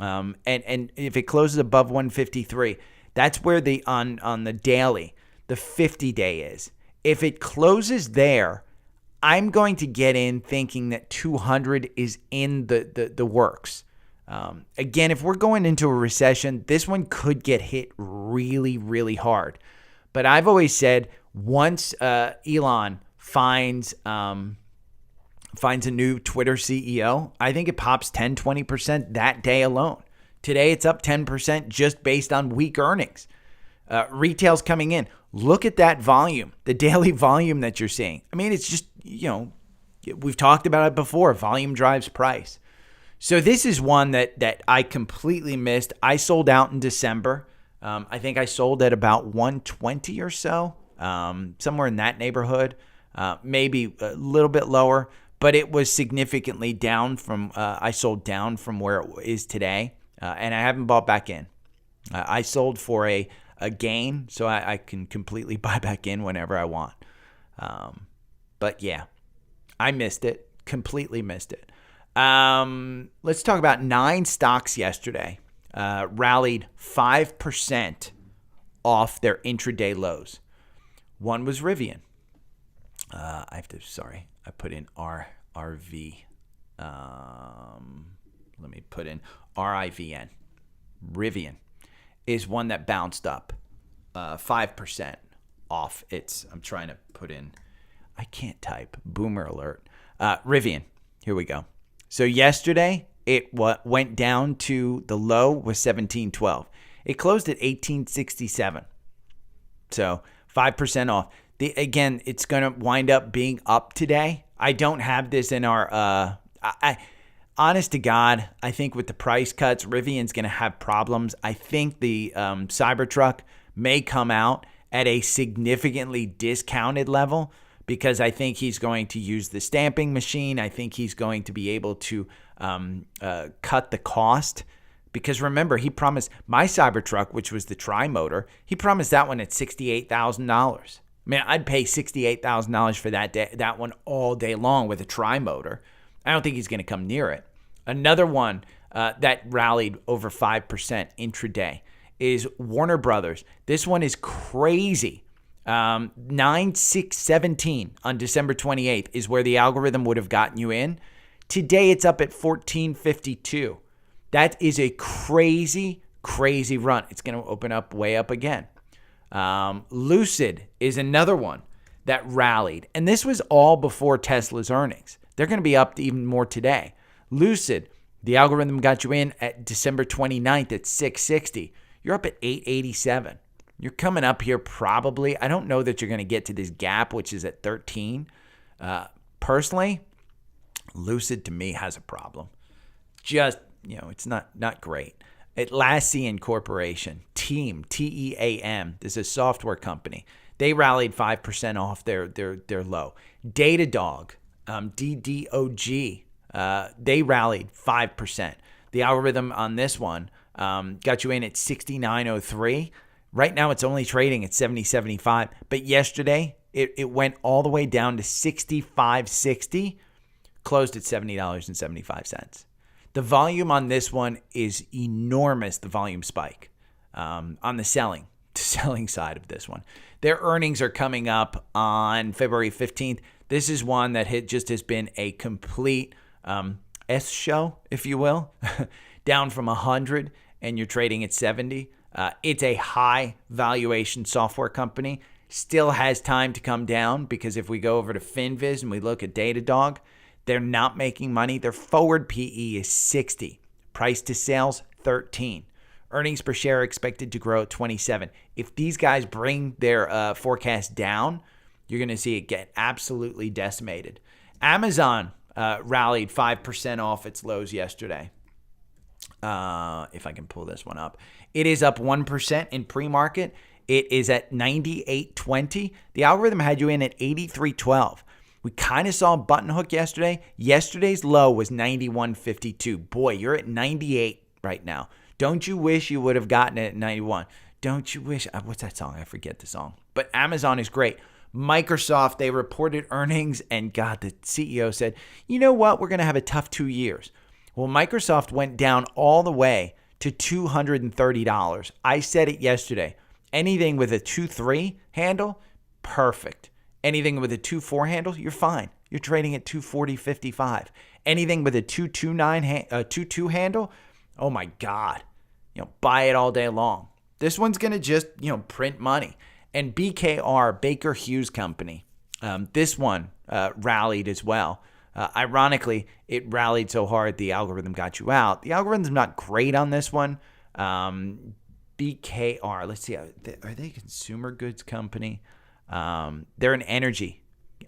And if it closes above 153, that's where on the daily, the 50-day is. If it closes there, I'm going to get in thinking that 200 is in the works. Again, if we're going into a recession, this one could get hit really, really hard. But I've always said once Elon finds a new Twitter CEO, I think it pops 10, 20% that day alone. Today, it's up 10% just based on weak earnings. Retail's coming in. Look at that volume, the daily volume that you're seeing. I mean, it's just, we've talked about it before. Volume drives price. So this is one that I completely missed. I sold out in December. I think I sold at about 120 or so, somewhere in that neighborhood, maybe a little bit lower, but it was significantly down from, I sold down from where it is today, and I haven't bought back in. I sold for a gain, so I can completely buy back in whenever I want. But yeah, I missed it, completely missed it. Let's talk about 9 stocks yesterday. Rallied 5% off their intraday lows. One was Rivian. I put in RV. Let me put in RIVN. Rivian is one that bounced up 5% off its, I'm trying to put in, I can't type, boomer alert. Rivian, here we go. So yesterday, it went down to the low was 1712. It closed at 1867. So 5% off. Again, it's going to wind up being up today. I don't have this in our, honest to God, I think with the price cuts, Rivian's going to have problems. I think the Cybertruck may come out at a significantly discounted level because I think he's going to use the stamping machine. I think he's going to be able to cut the cost. Because remember, he promised my Cybertruck, which was the tri-motor, he promised that one at $68,000. I mean, I'd pay $68,000 for that one all day long with a tri-motor. I don't think he's going to come near it. Another one that rallied over 5% intraday is Warner Brothers. This one is crazy. 9,617 on December 28th is where the algorithm would have gotten you in. Today, it's up at 1452. That is a crazy, crazy run. It's going to open up way up again. Lucid is another one that rallied. And this was all before Tesla's earnings. They're going to be up even more today. Lucid, the algorithm got you in at December 29th at 660. You're up at 887. You're coming up here probably. I don't know that you're going to get to this gap, which is at 13. Personally, Lucid to me has a problem. Just, it's not great. Atlassian Corporation, Team, T-E-A-M, this is a software company. They rallied 5% off their low. Datadog, D-D-O-G, they rallied 5%. The algorithm on this one got you in at 69.03. Right now, it's only trading at 70.75. But yesterday, it went all the way down to 65.60, closed at $70.75. The volume on this one is enormous, the volume spike on the selling side of this one. Their earnings are coming up on February 15th. This is one that has been a complete S show, if you will, down from 100 and you're trading at 70. It's a high valuation software company. Still has time to come down because if we go over to FinViz and we look at Datadog, they're not making money. Their forward PE is 60. Price to sales, 13. Earnings per share expected to grow at 27. If these guys bring their forecast down, you're going to see it get absolutely decimated. Amazon rallied 5% off its lows yesterday. If I can pull this one up. It is up 1% in pre-market. It is at 98.20. The algorithm had you in at 83.12. We kind of saw a button hook yesterday. Yesterday's low was 91.52. Boy, you're at 98 right now. Don't you wish you would have gotten it at 91? Don't you wish? What's that song? I forget the song. But Amazon is great. Microsoft, they reported earnings, and God, the CEO said, you know what? We're going to have a tough 2 years. Well, Microsoft went down all the way to $230. I said it yesterday. Anything with a 2.3 handle, perfect. Anything with a 2.4 handle, you're fine. You're trading at 240.55. Anything with a 2.2 handle, oh my God. Buy it all day long. This one's going to just, print money. And BKR, Baker Hughes Company, this one rallied as well. Ironically, it rallied so hard the algorithm got you out. The algorithm's not great on this one. BKR, let's see. Are they a consumer goods company? They're an energy,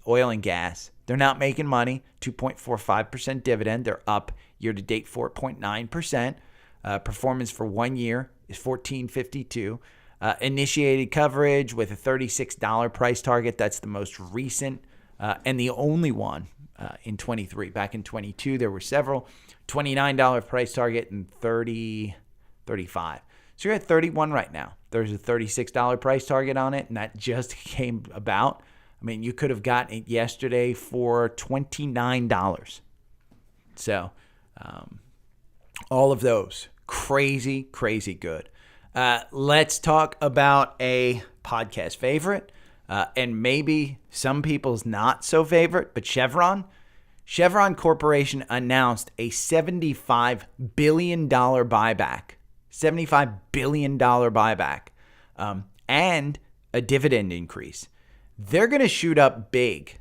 oil and gas. They're not making money. 2.45% dividend. They're up year-to-date 4.9%. Performance for 1 year is $14.52. Initiated coverage with a $36 price target. That's the most recent and the only one in 23. Back in 22, there were several. $29 price target and $35. So you're at 31 right now. There's a $36 price target on it, and that just came about. I mean, you could have gotten it yesterday for $29. So all of those, crazy, crazy good. Let's talk about a podcast favorite, and maybe some people's not so favorite, but Chevron. Chevron Corporation announced a $75 billion buyback. $75 billion buyback, and a dividend increase. They're going to shoot up big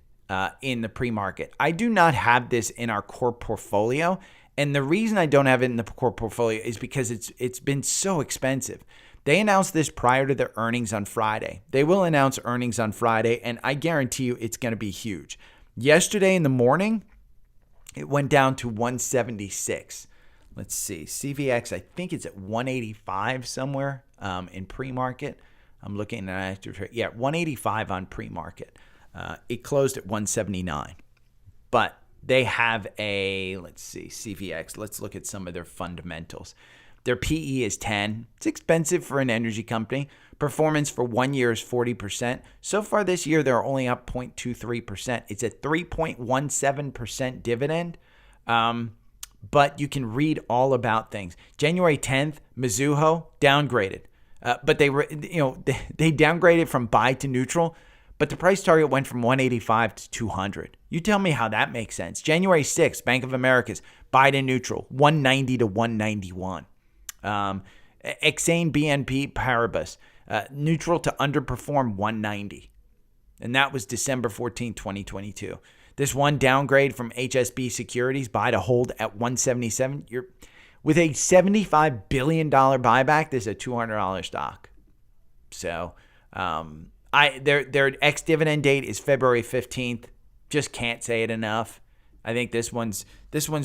in the pre-market. I do not have this in our core portfolio, and the reason I don't have it in the core portfolio is because it's been so expensive. They announced this prior to their earnings on Friday. They will announce earnings on Friday, and I guarantee you it's going to be huge. Yesterday in the morning, it went down to 176. Let's see, CVX, I think it's at 185 somewhere in pre-market. I'm looking at active trade. Yeah, 185 on pre-market. It closed at 179. But they have let's see, CVX. Let's look at some of their fundamentals. Their PE is 10. It's expensive for an energy company. Performance for 1 year is 40%. So far this year, they're only up 0.23%. It's a 3.17% dividend. But you can read all about things. January 10th, Mizuho downgraded. But they downgraded from buy to neutral, but the price target went from 185 to 200. You tell me how that makes sense. January 6th, Bank of America's buy to neutral, 190 to 191. Exane BNP Paribas, neutral to underperform, 190. And that was December 14, 2022. This one downgrade from HSB Securities, buy to hold at 177. With a $75 billion buyback, this is a $200 stock. So their ex-dividend date is February 15th. Just can't say it enough. I think this one's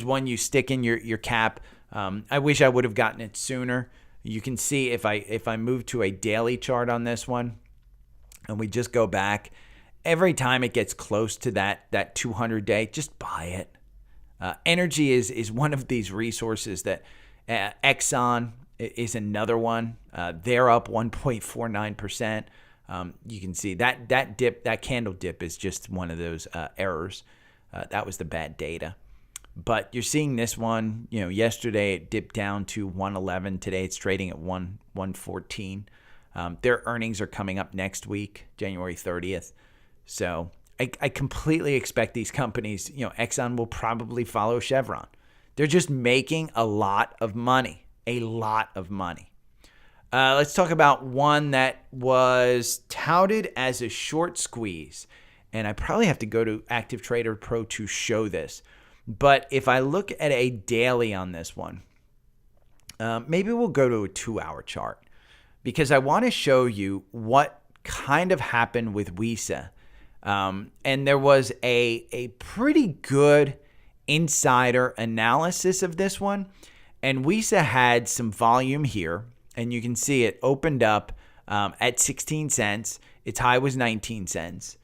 one you stick in your cap. I wish I would have gotten it sooner. You can see if I move to a daily chart on this one, and we just go back, every time it gets close to that 200-day, just buy it. Energy is one of these resources that Exxon is another one. They're up 1.49%. You can see that dip, that candle dip is just one of those errors. That was the bad data. But you're seeing this one, yesterday it dipped down to 111. Today it's trading at 114. Their earnings are coming up next week, January 30th. So I completely expect these companies, Exxon will probably follow Chevron. They're just making a lot of money, Let's talk about one that was touted as a short squeeze. And I probably have to go to Active Trader Pro to show this. But if I look at a daily on this one, Maybe we'll go to a 2-hour chart because I want to show you what kind of happened with WISA. And there was a pretty good insider analysis of this one. And WISA had some volume here. And you can see it opened up at 16 cents. Its high was 19 cents,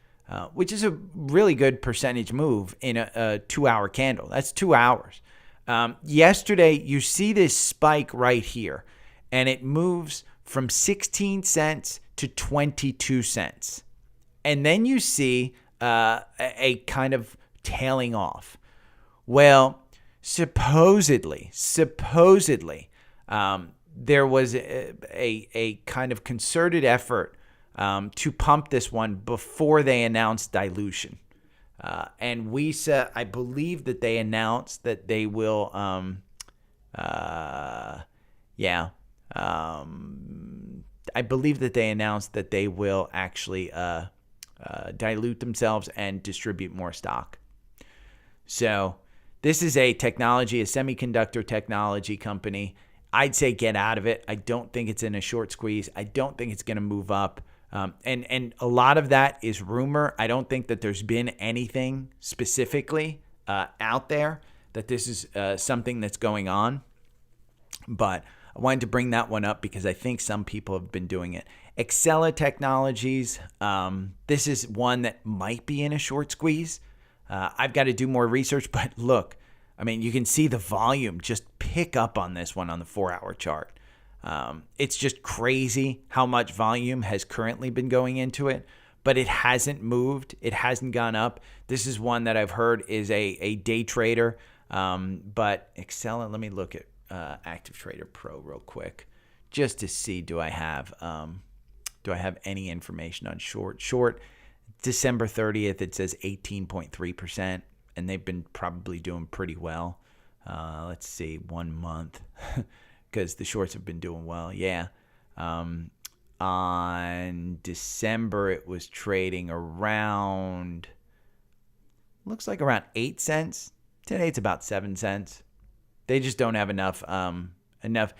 which is a really good percentage move in a 2-hour candle. That's 2 hours. Yesterday, you see this spike right here, and it moves from 16 cents to 22 cents. And then you see a kind of tailing off. Well, supposedly, there was a kind of concerted effort to pump this one before they announced dilution. And WISA, I believe that they announced that they will, I believe that they announced that they will actually dilute themselves and distribute more stock. So this is a semiconductor technology company. I'd say get out of it. I don't think it's in a short squeeze. I don't think it's going to move up. And a lot of that is rumor. I don't think that there's been anything specifically out there that this is something that's going on. But I wanted to bring that one up because I think some people have been doing it. Excella Technologies, this is one that might be in a short squeeze. I've got to do more research, but look, I mean, you can see the volume just pick up on this one on the 4-hour chart. It's just crazy how much volume has currently been going into it, but it hasn't moved. It hasn't gone up. This is one that I've heard is a day trader. But Excella, let me look at Active Trader Pro real quick just to see do I have any information on short. Short, December 30th, it says 18.3%, and they've been probably doing pretty well. Let's see, 1 month. Because the shorts have been doing well. Yeah. On December, it was trading around, looks like around 8 cents. Today, it's about 7 cents. They just don't have enough, they don't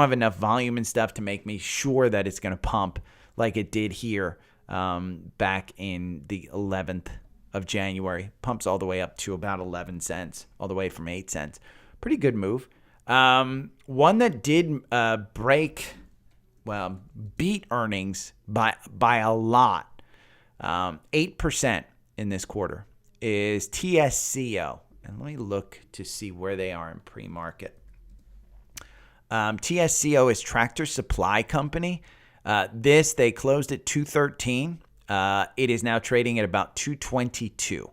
have enough volume and stuff to make me sure that it's going to pump like it did here back in the 11th of January. Pumps all the way up to about 11 cents, all the way from 8 cents. Pretty good move. One that did beat earnings by a lot, 8% in this quarter, is TSCO. And let me look to see where they are in pre-market. TSCO is Tractor Supply Company. They closed at 213. It is now trading at about 222.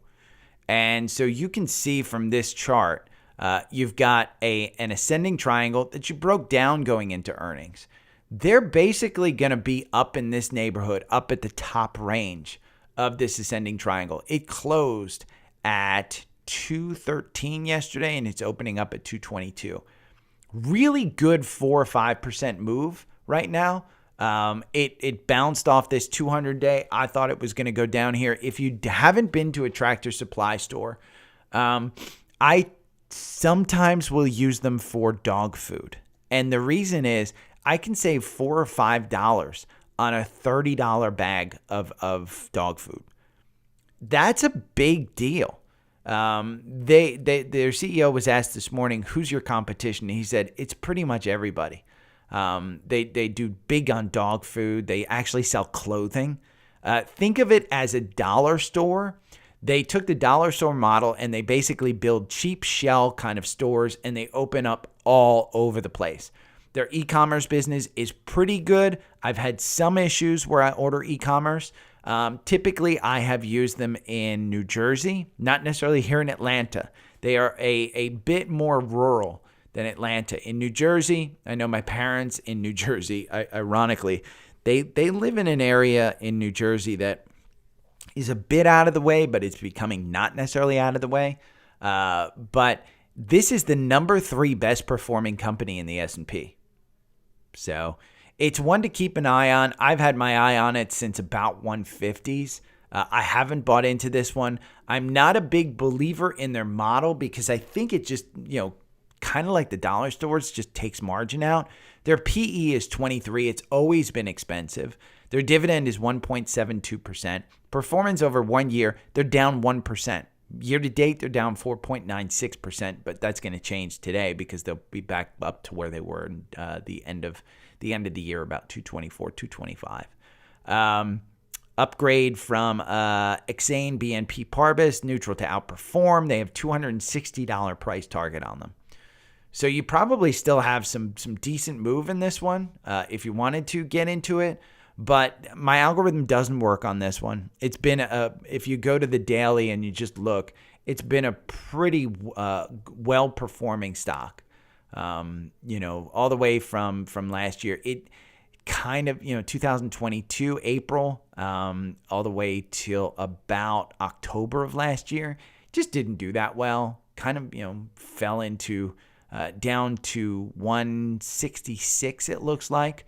And so you can see from this chart, you've got an ascending triangle that you broke down going into earnings. They're basically going to be up in this neighborhood, up at the top range of this ascending triangle. It closed at 213 yesterday, and it's opening up at 222. Really good 4 or 5% move right now. It bounced off this 200-day. I thought it was going to go down here. If you haven't been to a Tractor Supply store, I sometimes will use them for dog food. And the reason is I can save $4 or $5 on a $30 bag of dog food. That's a big deal. Their CEO was asked this morning, who's your competition? And he said, it's pretty much everybody. They do big on dog food. They actually sell clothing. Think of it as a dollar store. They took the dollar store model and they basically build cheap shell kind of stores, and they open up all over the place. Their e-commerce business is pretty good. I've had some issues where I order e-commerce. Typically, I have used them in New Jersey, not necessarily here in Atlanta. They are a bit more rural than Atlanta. In New Jersey, I know my parents in New Jersey, ironically, they live in an area in New Jersey that is a bit out of the way, but it's becoming not necessarily out of the way. But this is the number 3 best performing company in the S&P. So it's one to keep an eye on. I've had my eye on it since about 150s. I haven't bought into this one. I'm not a big believer in their model because I think it just, kind of like the dollar stores, just takes margin out. Their PE is 23. It's always been expensive. Their dividend is 1.72%. Performance over 1 year, they're down 1%. Year to date, they're down 4.96%, but that's going to change today because they'll be back up to where they were in the end of the year, about 224, 225. Upgrade from Exane BNP Paribas, neutral to outperform. They have $260 price target on them. So you probably still have some decent move in this one if you wanted to get into it. But my algorithm doesn't work on this one. It's been if you go to the daily and you just look, it's been a pretty well-performing stock. All the way from last year. It kind of, 2022 April, all the way till about October of last year, just didn't do that well. Kind of, fell into down to 166. It looks like.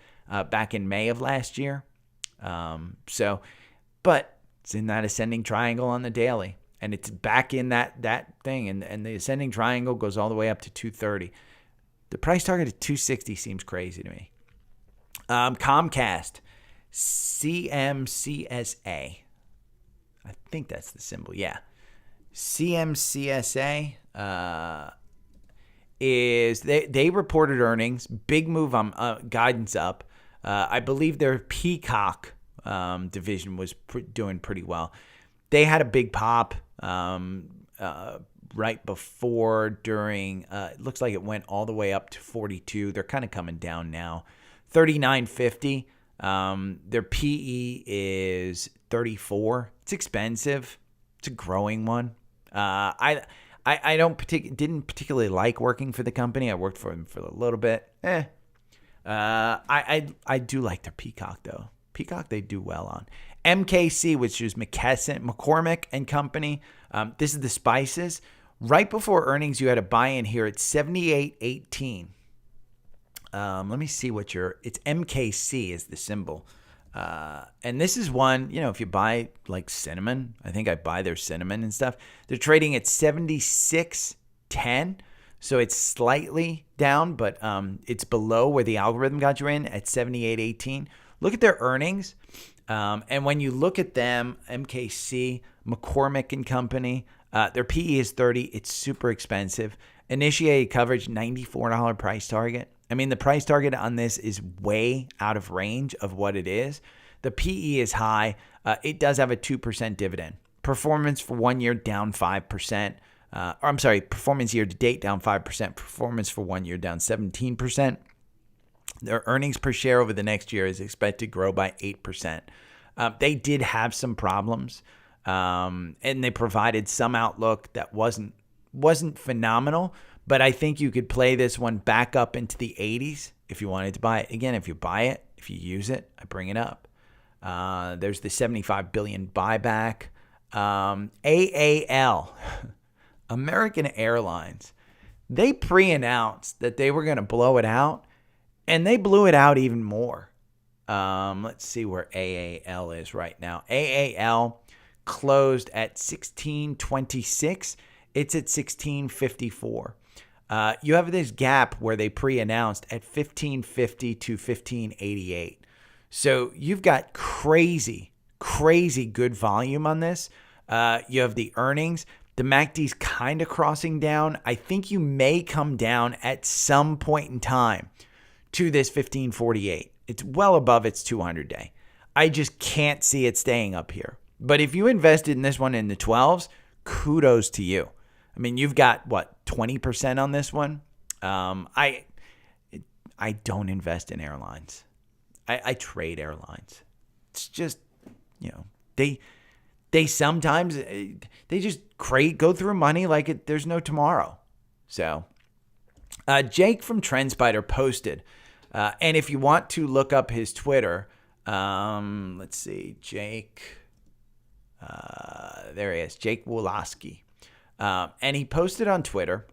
Back in May of last year. But it's in that ascending triangle on the daily, and it's back in that thing, and the ascending triangle goes all the way up to 230. The price target of 260 seems crazy to me. Comcast, CMCSA. I think that's the symbol. Yeah. CMCSA, is they reported earnings, big move on guidance up. I believe their Peacock division was doing pretty well. They had a big pop right before, during. It looks like it went all the way up to 42. They're kind of coming down now. 39.50. Their PE is 34. It's expensive. It's a growing one. I didn't particularly like working for the company. I worked for them for a little bit. I do like their Peacock though. Peacock they do well on. MKC, which is McCormick and Company. This is the spices. Right before earnings, you had a buy-in here at 78.18. Let me see it's MKC is the symbol. And this is one, if you buy like cinnamon, I think I buy their cinnamon and stuff. They're trading at 76.10. So it's slightly down, but it's below where the algorithm got you in at 78.18. Look at their earnings. And when you look at them, MKC, McCormick and Company, their PE is 30. It's super expensive. Initiated coverage, $94 price target. I mean, the price target on this is way out of range of what it is. The PE is high. It does have a 2% dividend. Performance for 1 year down 5%. Performance year to date down 5%. Performance for 1 year down 17%. Their earnings per share over the next year is expected to grow by 8%. They did have some problems, and they provided some outlook that wasn't phenomenal. But I think you could play this one back up into the 80s if you wanted to buy it. Again, if you buy it, if you use it, I bring it up. There's the $75 billion buyback. AAL, American Airlines, they pre-announced that they were going to blow it out, and they blew it out even more. Let's see where AAL is right now. AAL closed at 1626. It's at 1654. You have this gap where they pre-announced at 1550 to 1588. So you've got crazy good volume on this. You have the earnings. The MACD's kind of crossing down. I think you may come down at some point in time to this 1548. It's well above its 200-day. I just can't see it staying up here. But if you invested in this one in the 12s, kudos to you. I mean, you've got, 20% on this one? I don't invest in airlines. I trade airlines. It's just, they sometimes, they just go through money like there's no tomorrow. So, Jake from Trendspider posted, and if you want to look up his Twitter, let's see, Jake, there he is, Jake Woloski. And he posted on Twitter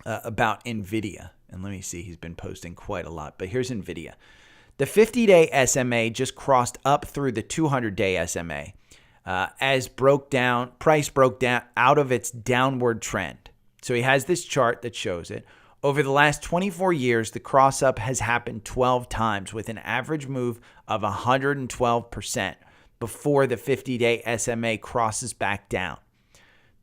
about NVIDIA. And let me see, he's been posting quite a lot. But here's NVIDIA. The 50-day SMA just crossed up through the 200-day SMA as price broke down out of its downward trend. So he has this chart that shows it. Over the last 24 years, the cross up has happened 12 times with an average move of 112% before the 50-day SMA crosses back down.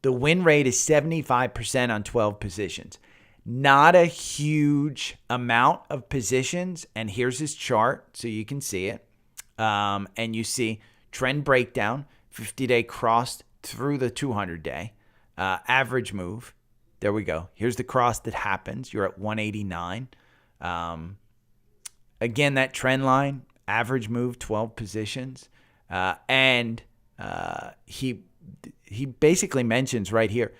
The win rate is 75% on 12 positions. Not a huge amount of positions. And here's his chart so you can see it. And you see trend breakdown, 50-day crossed through the 200-day. Average move. There we go. Here's the cross that happens. You're at 189. Again, that trend line, average move, 12 positions. And he basically mentions right here,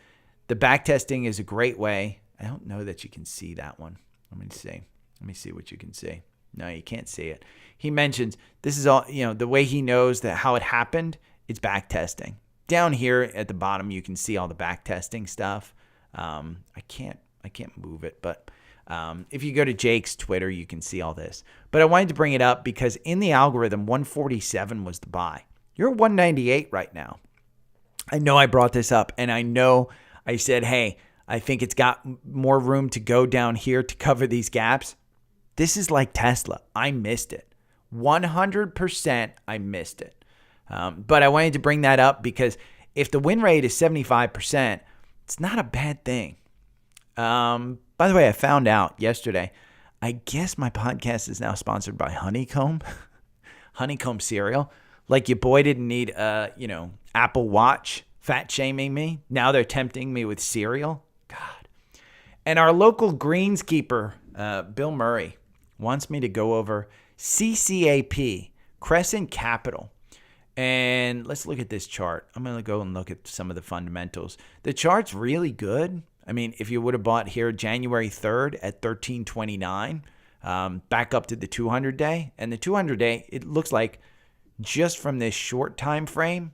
the back testing is a great way. I don't know that you can see that one. Let me see what you can see. No, you can't see it. He mentions this is all, the way he knows that how it happened, it's back testing. Down here at the bottom, you can see all the back testing stuff. I can't move it, but if you go to Jake's Twitter, you can see all this. But I wanted to bring it up because in the algorithm, 147 was the buy. You're at 198 right now. I know I brought this up, and I know I said, hey, I think it's got more room to go down here to cover these gaps. This is like Tesla. I missed it. 100% I missed it. But I wanted to bring that up because if the win rate is 75%, it's not a bad thing. By the way, I found out yesterday, I guess my podcast is now sponsored by Honeycomb. Honeycomb cereal. Like your boy didn't need Apple Watch fat shaming me. Now they're tempting me with cereal. God. And our local greenskeeper, Bill Murray, wants me to go over CCAP, Crescent Capital. And let's look at this chart. I'm going to go and look at some of the fundamentals. The chart's really good. I mean, if you would have bought here January 3rd at 1329, back up to the 200-day. And the 200-day, it looks like just from this short time frame,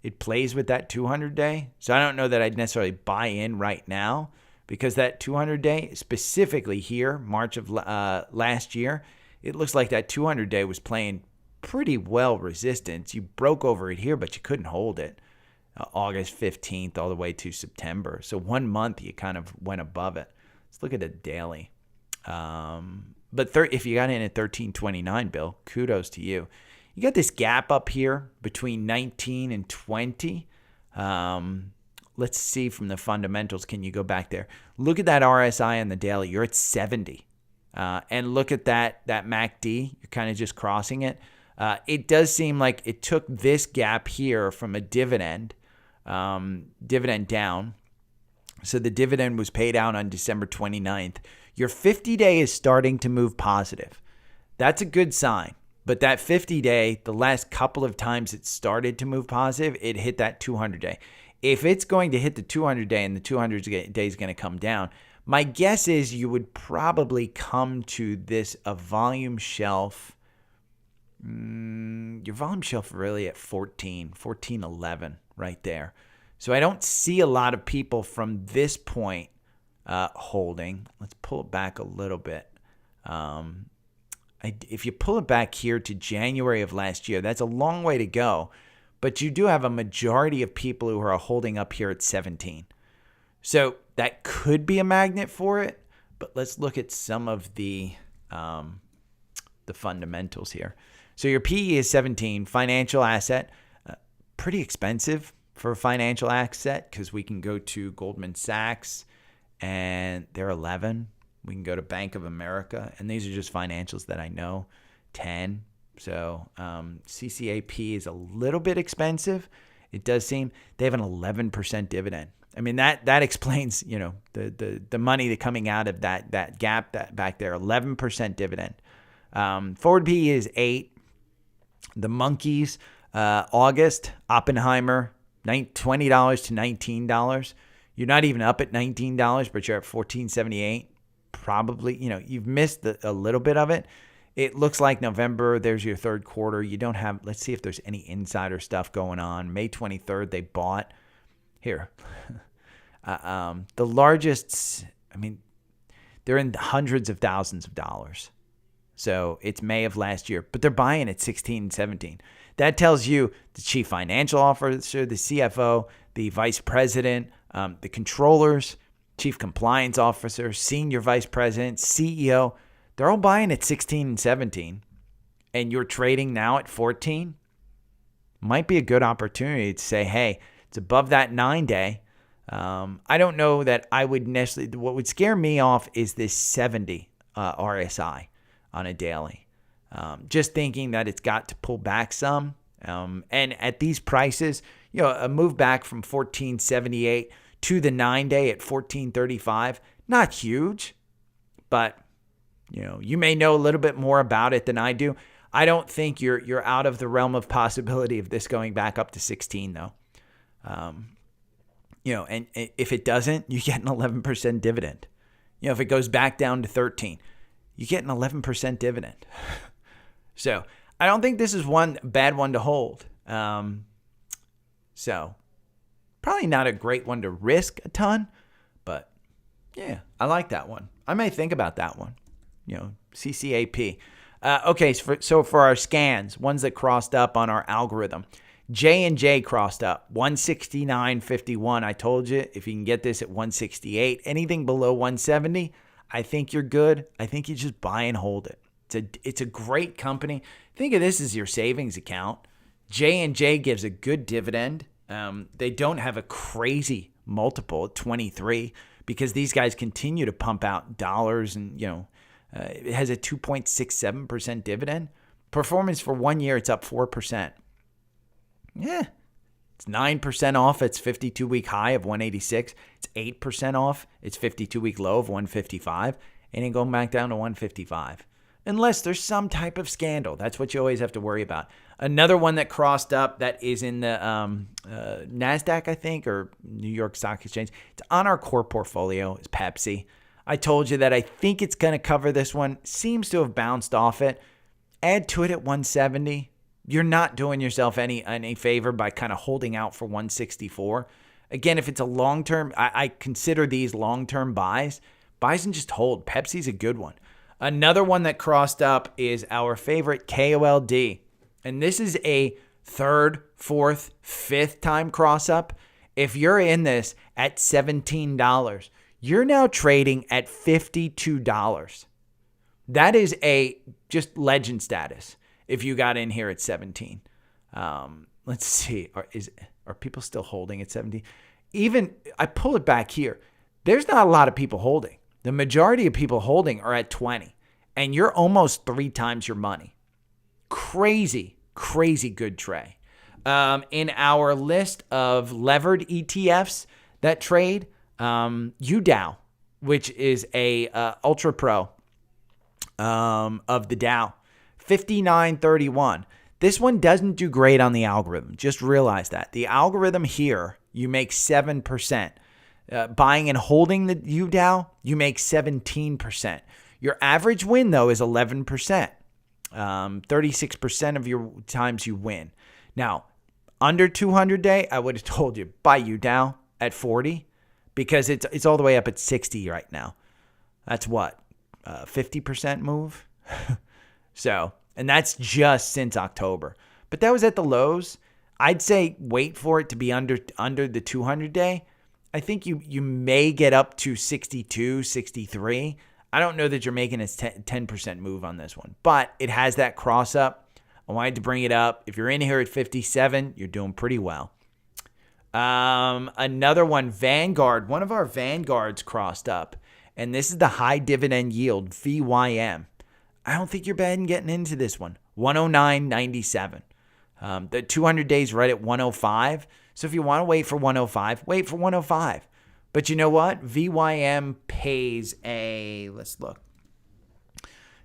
it plays with that 200-day. So I don't know that I'd necessarily buy in right now because that 200-day, specifically here, March of last year, it looks like that 200-day was playing pretty well resistance. You broke over it here, but you couldn't hold it. August 15th all the way to September. So 1 month you kind of went above it. Let's look at the daily. But if you got in at 1329, Bill, kudos to you. You got this gap up here between 19 and 20. Let's see from the fundamentals. Can you go back there? Look at that RSI on the daily. You're at 70. And look at that MACD. You're kind of just crossing it. It does seem like it took this gap here from a dividend down. So the dividend was paid out on December 29th. Your 50-day is starting to move positive. That's a good sign. But that 50-day, the last couple of times it started to move positive, it hit that 200-day. If it's going to hit the 200-day and the 200-day is going to come down, my guess is you would probably come to a volume shelf. Your volume shelf really at 14.11 right there. So I don't see a lot of people from this point holding. Let's pull it back a little bit. If you pull it back here to January of last year, that's a long way to go. But you do have a majority of people who are holding up here at 17. So that could be a magnet for it. But let's look at some of the fundamentals here. So your PE is 17, financial asset, pretty expensive for a financial asset because we can go to Goldman Sachs and they're 11. We can go to Bank of America, and these are just financials that I know, 10. So CCAP is a little bit expensive. It does seem they have an 11% dividend. I mean, that explains, the money that coming out of that gap that back there, 11% dividend. Forward PE is 8. The monkeys, August, Oppenheimer, $20 to $19. You're not even up at $19, but you're at $14.78. Probably, you've missed a little bit of it. It looks like November, there's your third quarter. You don't have, let's see if there's any insider stuff going on. May 23rd, they bought here. The largest, they're in hundreds of thousands of dollars. So it's May of last year, but they're buying at 16 and 17. That tells you the chief financial officer, the CFO, the vice president, the controllers, chief compliance officer, senior vice president, CEO, they're all buying at 16 and 17, and you're trading now at 14, might be a good opportunity to say, hey, it's above that 9-day. I don't know that I would necessarily, what would scare me off is this 70 RSI on a daily. Just thinking that it's got to pull back some. And at these prices, a move back from 1478 to the 9-day at 1435, not huge, but you may know a little bit more about it than I do. I don't think you're out of the realm of possibility of this going back up to 16 though. And if it doesn't, you get an 11% dividend. If it goes back down to 13, you get an 11% dividend. So I don't think this is one bad one to hold. So probably not a great one to risk a ton, but yeah, I like that one. I may think about that one. CCAP. Okay, so for our scans, ones that crossed up on our algorithm, J&J crossed up 169.51. I told you if you can get this at 168, anything below 170, I think you're good. I think you just buy and hold it. It's a great company. Think of this as your savings account. J&J gives a good dividend. They don't have a crazy multiple at 23 because these guys continue to pump out dollars, and it has a 2.67% dividend. Performance for 1 year, it's up 4%. Yeah, it's 9% off its 52-week high of 186. It's 8% off its 52-week low of 155, and then going back down to 155. Unless there's some type of scandal. That's what you always have to worry about. Another one that crossed up that is in the NASDAQ, I think, or New York Stock Exchange. It's on our core portfolio. It's Pepsi. I told you that I think it's going to cover this one. Seems to have bounced off it. Add to it at 170. You're not doing yourself any favor by kind of holding out for 164. Again, if it's a long-term, I consider these long-term buys. Buys and just hold. Pepsi's a good one. Another one that crossed up is our favorite KOLD. And this is a third, fourth, fifth time cross up. If you're in this at $17, you're now trading at $52. That is a just legend status if you got in here at 17. Let's see. Are people still holding at 17? Even, I pull it back here. There's not a lot of people holding. The majority of people holding are at 20, and you're almost 3 times your money. Crazy, crazy good tray. In our list of levered ETFs that trade, UDOW, which is a ultra pro of the Dow, 59.31. This one doesn't do great on the algorithm. Just realize that. The algorithm here, you make 7%. Buying and holding the UDOW, you make 17%. Your average win, though, is 11%. 36% of your times you win. Now, under 200 day, I would have told you, buy UDOW at 40 because it's all the way up at 60 right now. That's what? 50% move? So, and that's just since October. But that was at the lows. I'd say wait for it to be under the 200 day. I think you may get up to 62, 63. I don't know that you're making a 10% move on this one, but it has that cross up. I wanted to bring it up. If you're in here at 57, you're doing pretty well. Another one, Vanguard. One of our Vanguards crossed up, and this is the high dividend yield, VYM. I don't think you're bad in getting into this one. 109.97. The 200 days right at 105. So if you want to wait for 105, wait for 105. But you know what? VYM pays let's look.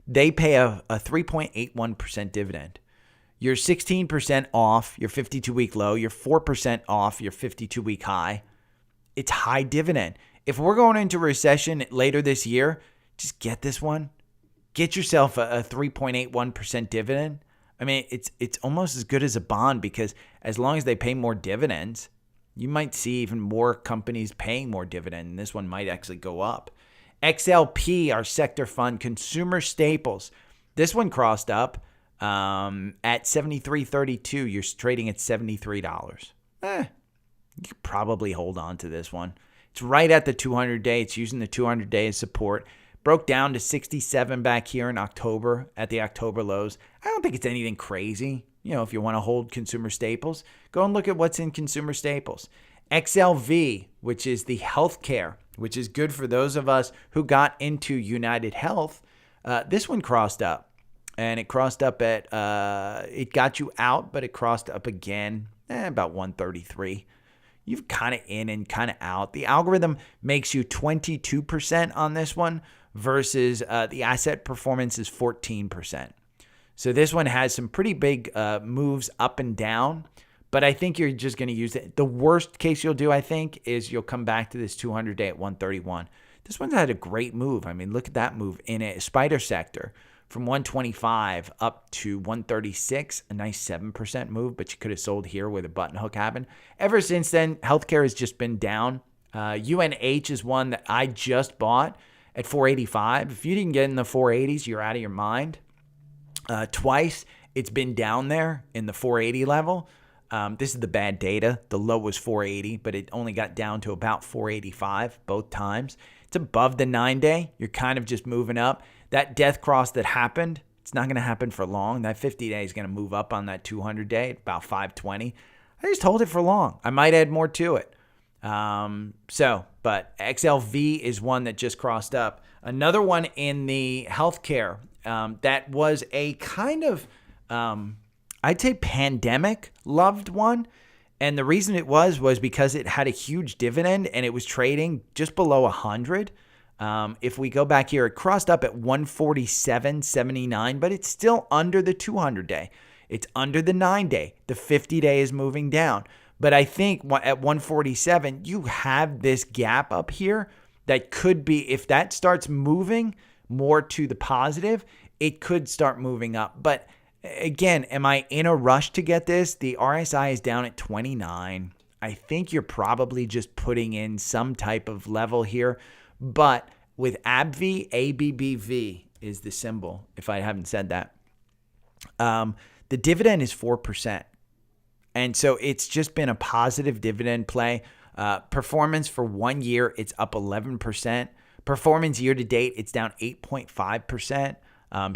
They pay a 3.81% dividend. You're 16% off your 52-week low. You're 4% off your 52-week high. It's high dividend. If we're going into recession later this year, just get this one. Get yourself a 3.81% dividend. I mean, it's almost as good as a bond because as long as they pay more dividends, you might see even more companies paying more dividend, and this one might actually go up. XLP, our sector fund, consumer staples. This one crossed up at $73.32. You're trading at $73. You could probably hold on to this one. It's right at the 200-day. It's using the 200-day as support. Broke down to 67 back here in October at the October lows. I don't think it's anything crazy. If you want to hold consumer staples, go and look at what's in consumer staples. XLV, which is the healthcare, which is good for those of us who got into United Health. This one crossed up, and it crossed up at, it got you out, but it crossed up again, about 133. You've kind of in and kind of out. The algorithm makes you 22% on this one versus the asset performance is 14%. So this one has some pretty big moves up and down, but I think you're just going to use it. The worst case you'll do, I think, is you'll come back to this 200-day at 131. This one's had a great move. I mean, look at that move in a spider sector from 125 up to 136, a nice 7% move, but you could have sold here where the button hook happened. Ever since then, healthcare has just been down. UNH is one that I just bought at 485. If you didn't get in the 480s, you're out of your mind. Twice, it's been down there in the 480 level. This is the bad data. The low was 480, but it only got down to about 485 both times. It's above the 9-day. You're kind of just moving up. That death cross that happened, it's not going to happen for long. That 50-day is going to move up on that 200-day at about 520. I just hold it for long. I might add more to it. But XLV is one that just crossed up. Another one in the healthcare that was a kind of, I'd say pandemic loved one. And the reason it was because it had a huge dividend and it was trading just below 100. If we go back here, it crossed up at 147.79, but it's still under the 200-day. It's under the 9-day. The 50-day is moving down. But I think at 147, you have this gap up here that could be, if that starts moving more to the positive, it could start moving up. But again, am I in a rush to get this? The RSI is down at 29. I think you're probably just putting in some type of level here. But with ABV, ABBV is the symbol, if I haven't said that. The dividend is 4%. And so it's just been a positive dividend play. Performance for 1 year, it's up 11%. Performance year to date, it's down 8.5%.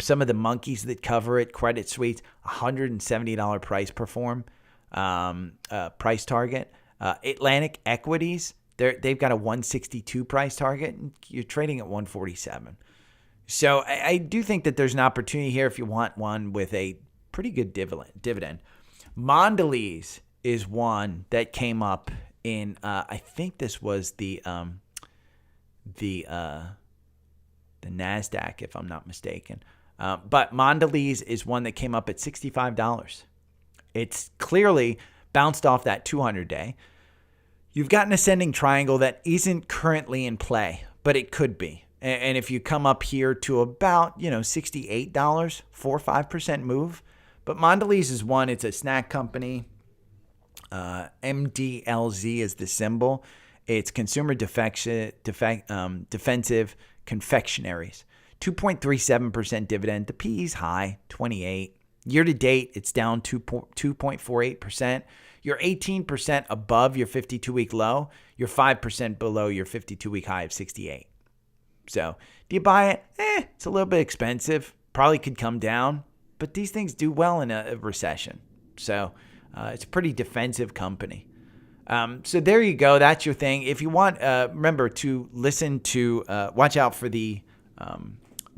Some of the monkeys that cover it, Credit Suisse, $170 price target. Atlantic Equities, they've got a 162 price target, and you're trading at 147. So I do think that there's an opportunity here if you want one with a pretty good dividend. Mondelez is one that came up in, I think this was the NASDAQ, if I'm not mistaken. But Mondelez is one that came up at $65. It's clearly bounced off that 200-day. You've got an ascending triangle that isn't currently in play, but it could be. And if you come up here to about, $68, 4 or 5% move. But Mondelez is one. It's a snack company. MDLZ is the symbol. It's consumer defensive confectionaries. 2.37% dividend. The PE is high, 28. Year to date, it's down 2.48%. You're 18% above your 52-week low. You're 5% below your 52-week high of 68. So, do you buy it? It's a little bit expensive. Probably could come down. But these things do well in a recession. So, it's a pretty defensive company. So there you go. That's your thing. If you want, remember to listen to, watch out for the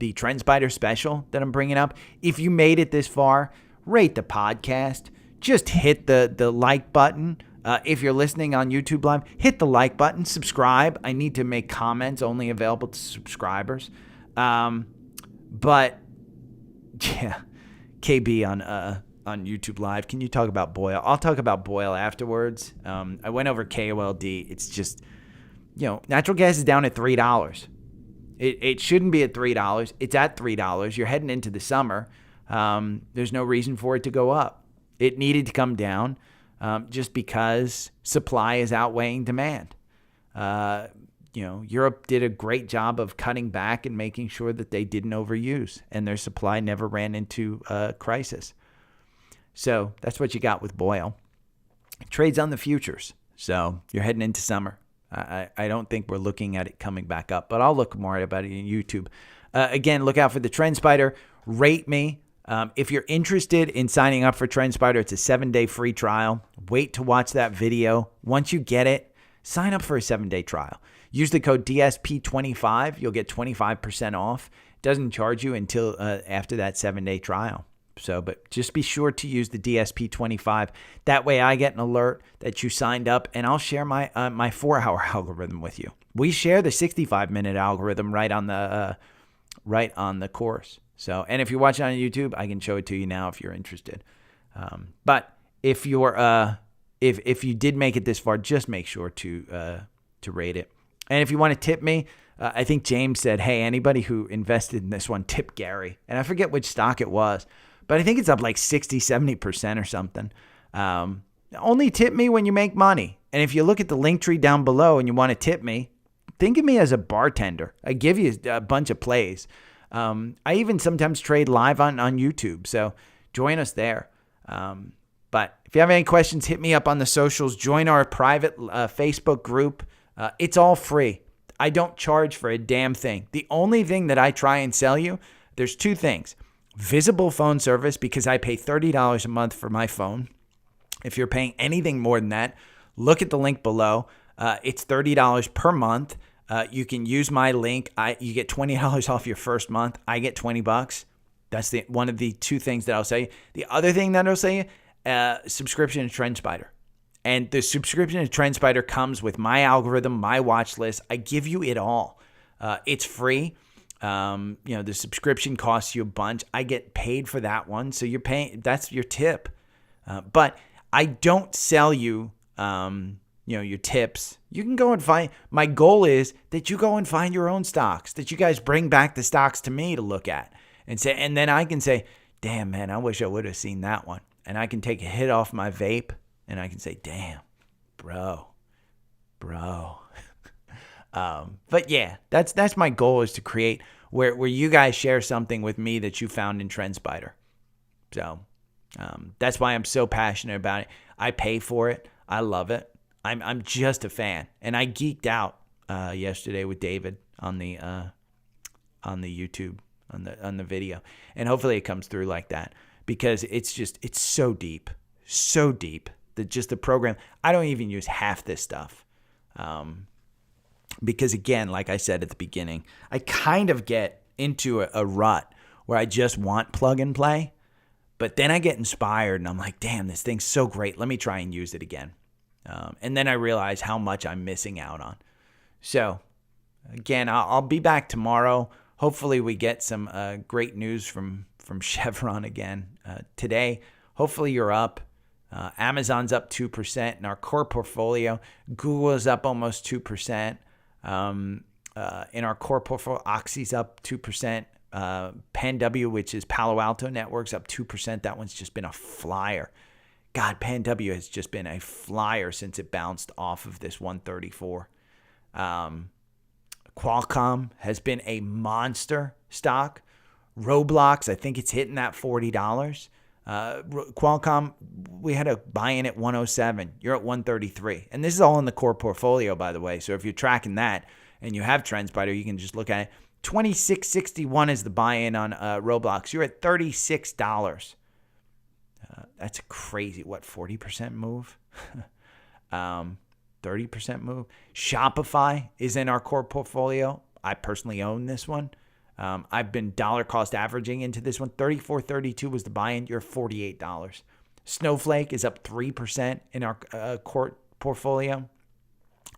Trendspider special that I'm bringing up. If you made it this far, rate the podcast. Just hit the like button. If you're listening on YouTube Live, hit the like button. Subscribe. I need to make comments only available to subscribers. But yeah, KB on YouTube Live. Can you talk about BOIL? I'll talk about BOIL afterwards. I went over KOLD. It's just, natural gas is down at $3. It shouldn't be at $3. It's at $3. You're heading into the summer. There's no reason for it to go up. It needed to come down just because supply is outweighing demand. Europe did a great job of cutting back and making sure that they didn't overuse, and their supply never ran into a crisis. So that's what you got with BOIL. Trades on the futures. So you're heading into summer. I don't think we're looking at it coming back up, but I'll look more about it in YouTube. Again, look out for the Trendspider. Rate me. If you're interested in signing up for Trendspider, it's a 7-day free trial. Wait to watch that video. Once you get it, sign up for a 7-day trial. Use the code DSP25. You'll get 25% off. It doesn't charge you until after that 7-day trial. So, but just be sure to use the DSP25. That way I get an alert that you signed up, and I'll share my 4-hour algorithm with you. We share the 65-minute algorithm right on the course. So, and if you're watching on YouTube, I can show it to you now if you're interested. But if you're if you did make it this far, just make sure to rate it. And if you want to tip me, I think James said, hey, anybody who invested in this one, tip Gary. And I forget which stock it was, but I think it's up like 60, 70% or something. Only tip me when you make money. And if you look at the link tree down below and you want to tip me, think of me as a bartender. I give you a bunch of plays. I even sometimes trade live on YouTube. So join us there. But if you have any questions, hit me up on the socials. Join our private Facebook group. It's all free. I don't charge for a damn thing. The only thing that I try and sell you, there's 2 things. Visible phone service, because I pay $30 a month for my phone. If you're paying anything more than that, look at the link below. It's $30 per month. You can use my link. You get $20 off your first month. I get $20. That's one of the 2 things that I'll say. The other thing that I'll say, subscription to Trendspider. And the subscription to Trendspider comes with my algorithm, my watch list. I give you it all. It's free. The subscription costs you a bunch. I get paid for that one. So you're paying, that's your tip. But I don't sell you, your tips. You can go and find, my goal is that you go and find your own stocks, that you guys bring back the stocks to me to look at and say, and then I can say, damn, man, I wish I would have seen that one. And I can take a hit off my vape and I can say, damn, bro. But yeah, that's my goal, is to create where you guys share something with me that you found in Trendspider. So that's why I'm so passionate about it. I pay for it. I love it. I'm just a fan, and I geeked out yesterday with David on the YouTube on the video, and hopefully it comes through like that, because it's so deep that just the program. I don't even use half this stuff. Because again, like I said at the beginning, I kind of get into a rut where I just want plug and play, but then I get inspired and I'm like, damn, this thing's so great. Let me try and use it again. And then I realize how much I'm missing out on. So again, I'll be back tomorrow. Hopefully we get some great news from Chevron again today. Hopefully you're up. Amazon's up 2% in our core portfolio. Google is up almost 2%. In our core portfolio, Oxy's up 2%. PanW, which is Palo Alto Networks, up 2%. That one's just been a flyer. God, PanW has just been a flyer since it bounced off of this 134. Qualcomm has been a monster stock. Roblox, I think it's hitting that $40. Qualcomm, we had a buy-in at 107. You're at 133. And this is all in the core portfolio, by the way. So if you're tracking that and you have Trendspider, you can just look at it. 26.61 is the buy-in on Roblox. You're at $36. That's a crazy, 40% move? 30% move. Shopify is in our core portfolio. I personally own this one. I've been dollar cost averaging into this one. $34.32 was the buy-in. You're $48. Snowflake is up 3% in our core portfolio.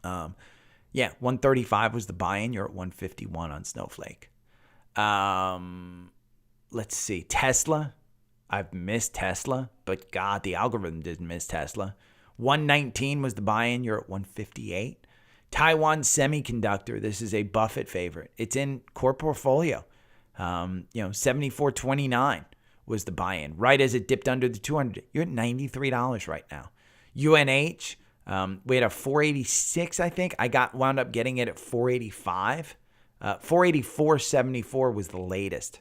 135 was the buy-in. You're at 151 on Snowflake. Let's see. Tesla. I've missed Tesla, but God, the algorithm didn't miss Tesla. 119 was the buy-in. You're at 158. Taiwan Semiconductor. This is a Buffett favorite. It's in core portfolio. 74.29 was the buy-in. Right as it dipped under the 200. You're at $93 right now. UNH. We had a 486, I think. I wound up getting it at 485. 484.74 was the latest.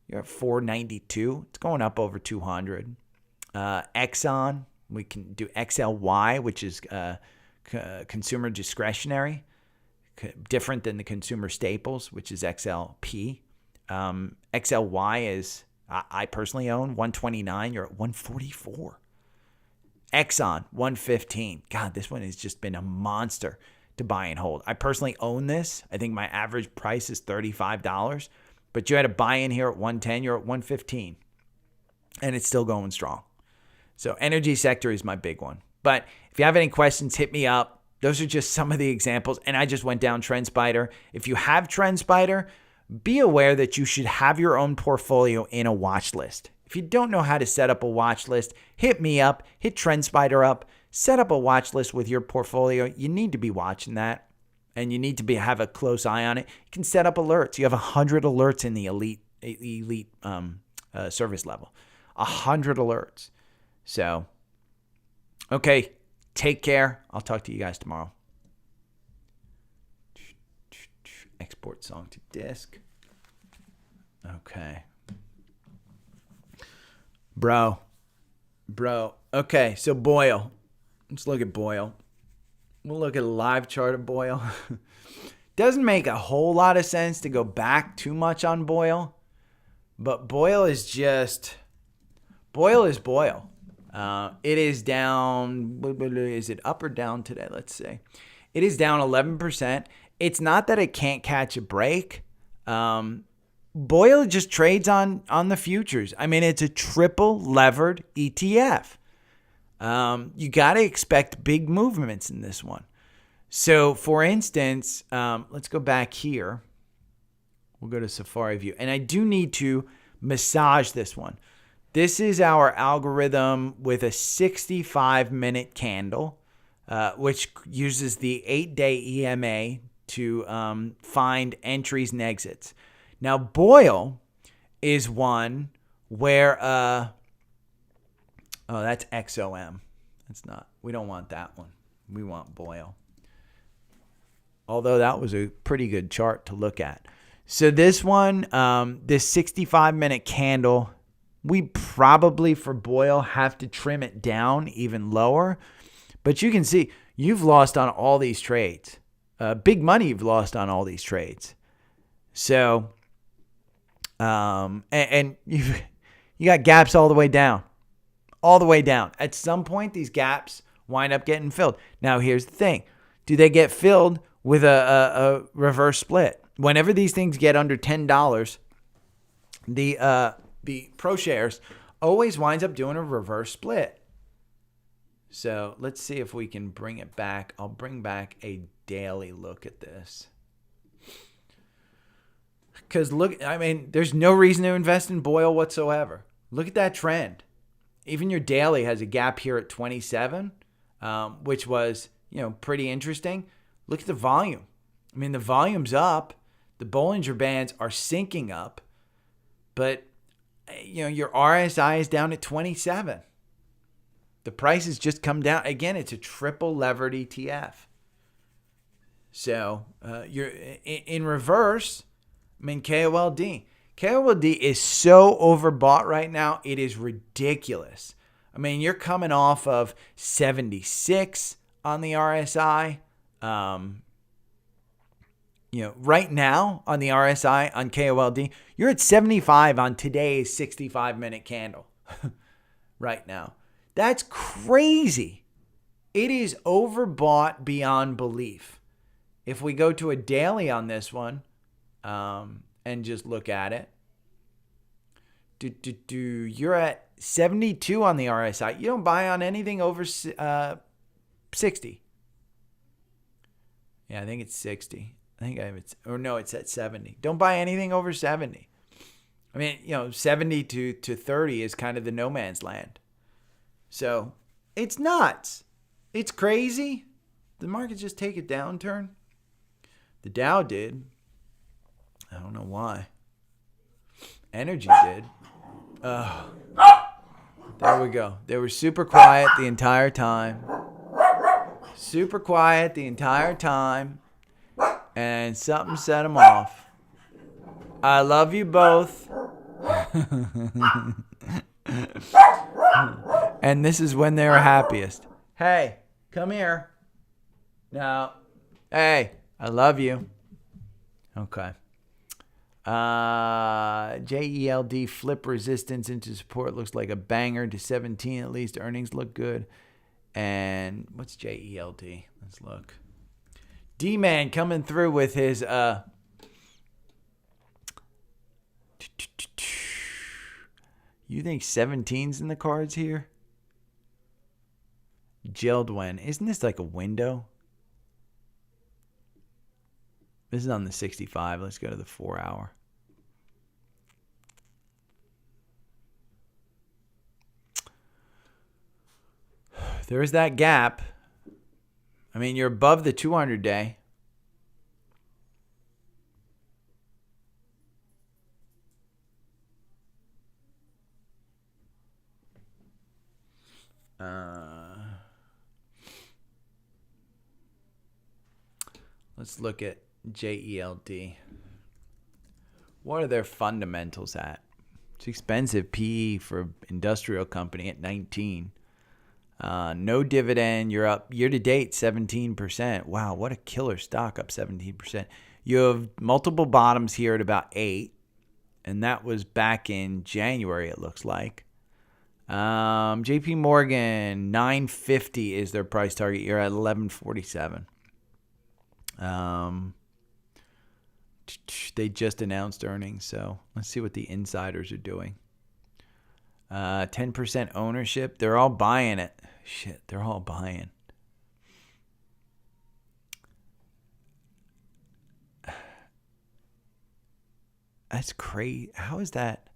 You're at 492. It's going up over 200. Exxon. We can do XLY, which is consumer discretionary, different than the consumer staples, which is XLP. XLY is, I personally own 129. You're at 144. Exxon, 115. God, this one has just been a monster to buy and hold. I personally own this. I think my average price is $35, but you had a buy in here at 110. You're at 115, and it's still going strong. So energy sector is my big one. But if you have any questions, hit me up. Those are just some of the examples. And I just went down Trendspider. If you have Trendspider, be aware that you should have your own portfolio in a watch list. If you don't know how to set up a watch list, hit me up, hit Trendspider up, set up a watch list with your portfolio. You need to be watching that, and you need to have a close eye on it. You can set up alerts. You have 100 alerts in the elite service level. 100 alerts. So, okay, take care. I'll talk to you guys tomorrow. Export song to disk. Okay. Bro. Okay, so Boyle. Let's look at Boyle. We'll look at a live chart of Boyle. Doesn't make a whole lot of sense to go back too much on Boyle, but Boyle is Boyle. It is down. Is it up or down today? Let's see. It is down 11%. It's not that it can't catch a break. Boyle just trades on the futures. I mean, it's a triple levered ETF. You got to expect big movements in this one. So, for instance, let's go back here. We'll go to Safari View. And I do need to massage this one. This is our algorithm with a 65-minute candle, which uses the 8-day EMA to find entries and exits. Now, Boyle is one where, that's XOM. That's not, we don't want that one. We want Boyle. Although that was a pretty good chart to look at. So this one, this 65-minute candle, we probably for Boyle have to trim it down even lower. But you can see you've lost on all these trades. Big money you've lost on all these trades. So, and you got gaps all the way down. All the way down. At some point, these gaps wind up getting filled. Now, here's the thing. Do they get filled with a reverse split? Whenever these things get under $10, the pro shares always winds up doing a reverse split. So let's see if we can bring it back. I'll bring back a daily look at this. Because look, I mean, there's no reason to invest in Boyle whatsoever. Look at that trend. Even your daily has a gap here at 27, which was, pretty interesting. Look at the volume. I mean, the volume's up. The Bollinger Bands are syncing up. But, your RSI is down at 27. The price has just come down. Again, it's a triple levered ETF. So, you're in reverse. I mean, KOLD. KOLD is so overbought right now. It is ridiculous. I mean, you're coming off of 76 on the RSI. Right now on the RSI on KOLD, you're at 75 on today's 65-minute candle. Right now. That's crazy. It is overbought beyond belief. If we go to a daily on this one, and just look at it. You're at 72 on the RSI. You don't buy on anything over 60. Yeah, I think it's 60. It's at 70. Don't buy anything over 70. I mean, 70 to 30 is kind of the no man's land. So it's nuts. It's crazy. The market just take a downturn. The Dow did. I don't know why. Energy did. There we go. They were super quiet the entire time. Super quiet the entire time. And something set them off. I love you both. And this is when they were happiest. Hey, come here. No. Hey, I love you. Okay. JELD flip resistance into support. Looks like a banger to 17 at least. Earnings look good. And what's JELD? Let's look. D-Man coming through with his you think 17's in the cards here? Geldwen. Isn't this like a window? This is on the 65. Let's go to the 4 hour. There's that gap. I mean, you're above the 200 day. Let's look at JELD. What are their fundamentals at? It's expensive PE for industrial company at 19. No dividend. You're up year to date 17%. Wow, what a killer stock, up 17%. You have multiple bottoms here at about 8, and that was back in January, it looks like. JP Morgan, 950 is their price target. You're at 1147. They just announced earnings, so let's see what the insiders are doing. 10% ownership. They're all buying it. Shit, they're all buying. That's crazy. How is that?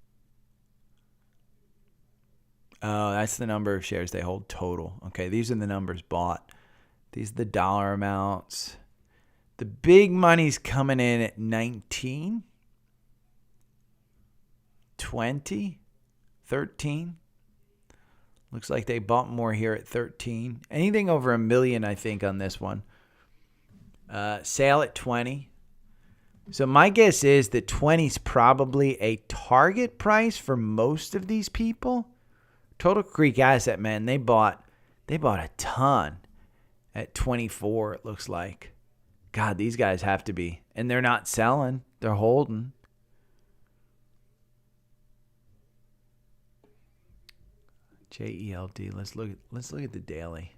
Oh, that's the number of shares they hold total. Okay, these are the numbers bought. These are the dollar amounts. The big money's coming in at 19, 20, 13. Looks like they bought more here at 13. Anything over $1 million, I think, on this one. Sale at 20. So my guess is that 20 is probably a target price for most of these people. Total Creek Asset, man, they bought a ton at 24, it looks like. God, these guys have to be. And they're not selling. They're holding. JELD. Let's look at the daily.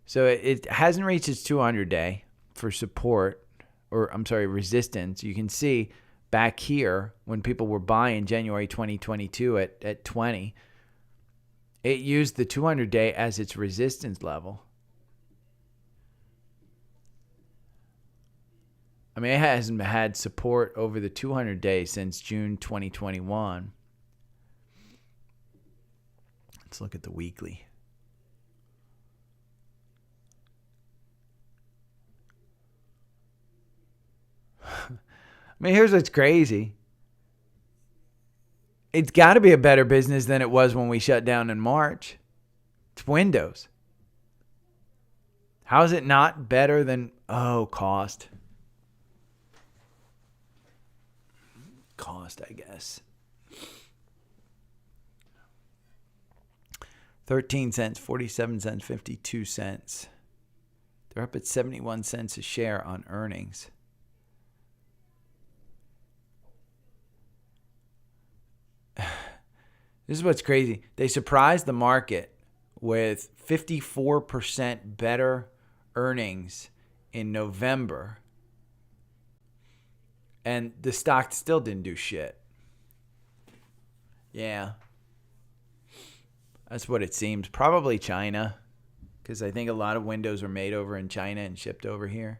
So it hasn't reached its 200 day for support, or I'm sorry, resistance. You can see back here when people were buying January 2022 at 20, it used the 200 day as its resistance level. I mean, it hasn't had support over the 200 days since June 2021. Let's look at the weekly. I mean, here's what's crazy. It's got to be a better business than it was when we shut down in March. It's Windows. How is it not better than, cost? Cost, I guess. 13 cents, 47 cents, 52 cents. They're up at 71 cents a share on earnings. This is what's crazy. They surprised the market with 54% better earnings in November. And the stock still didn't do shit. Yeah. That's what it seems. Probably China. Because I think a lot of windows are made over in China and shipped over here.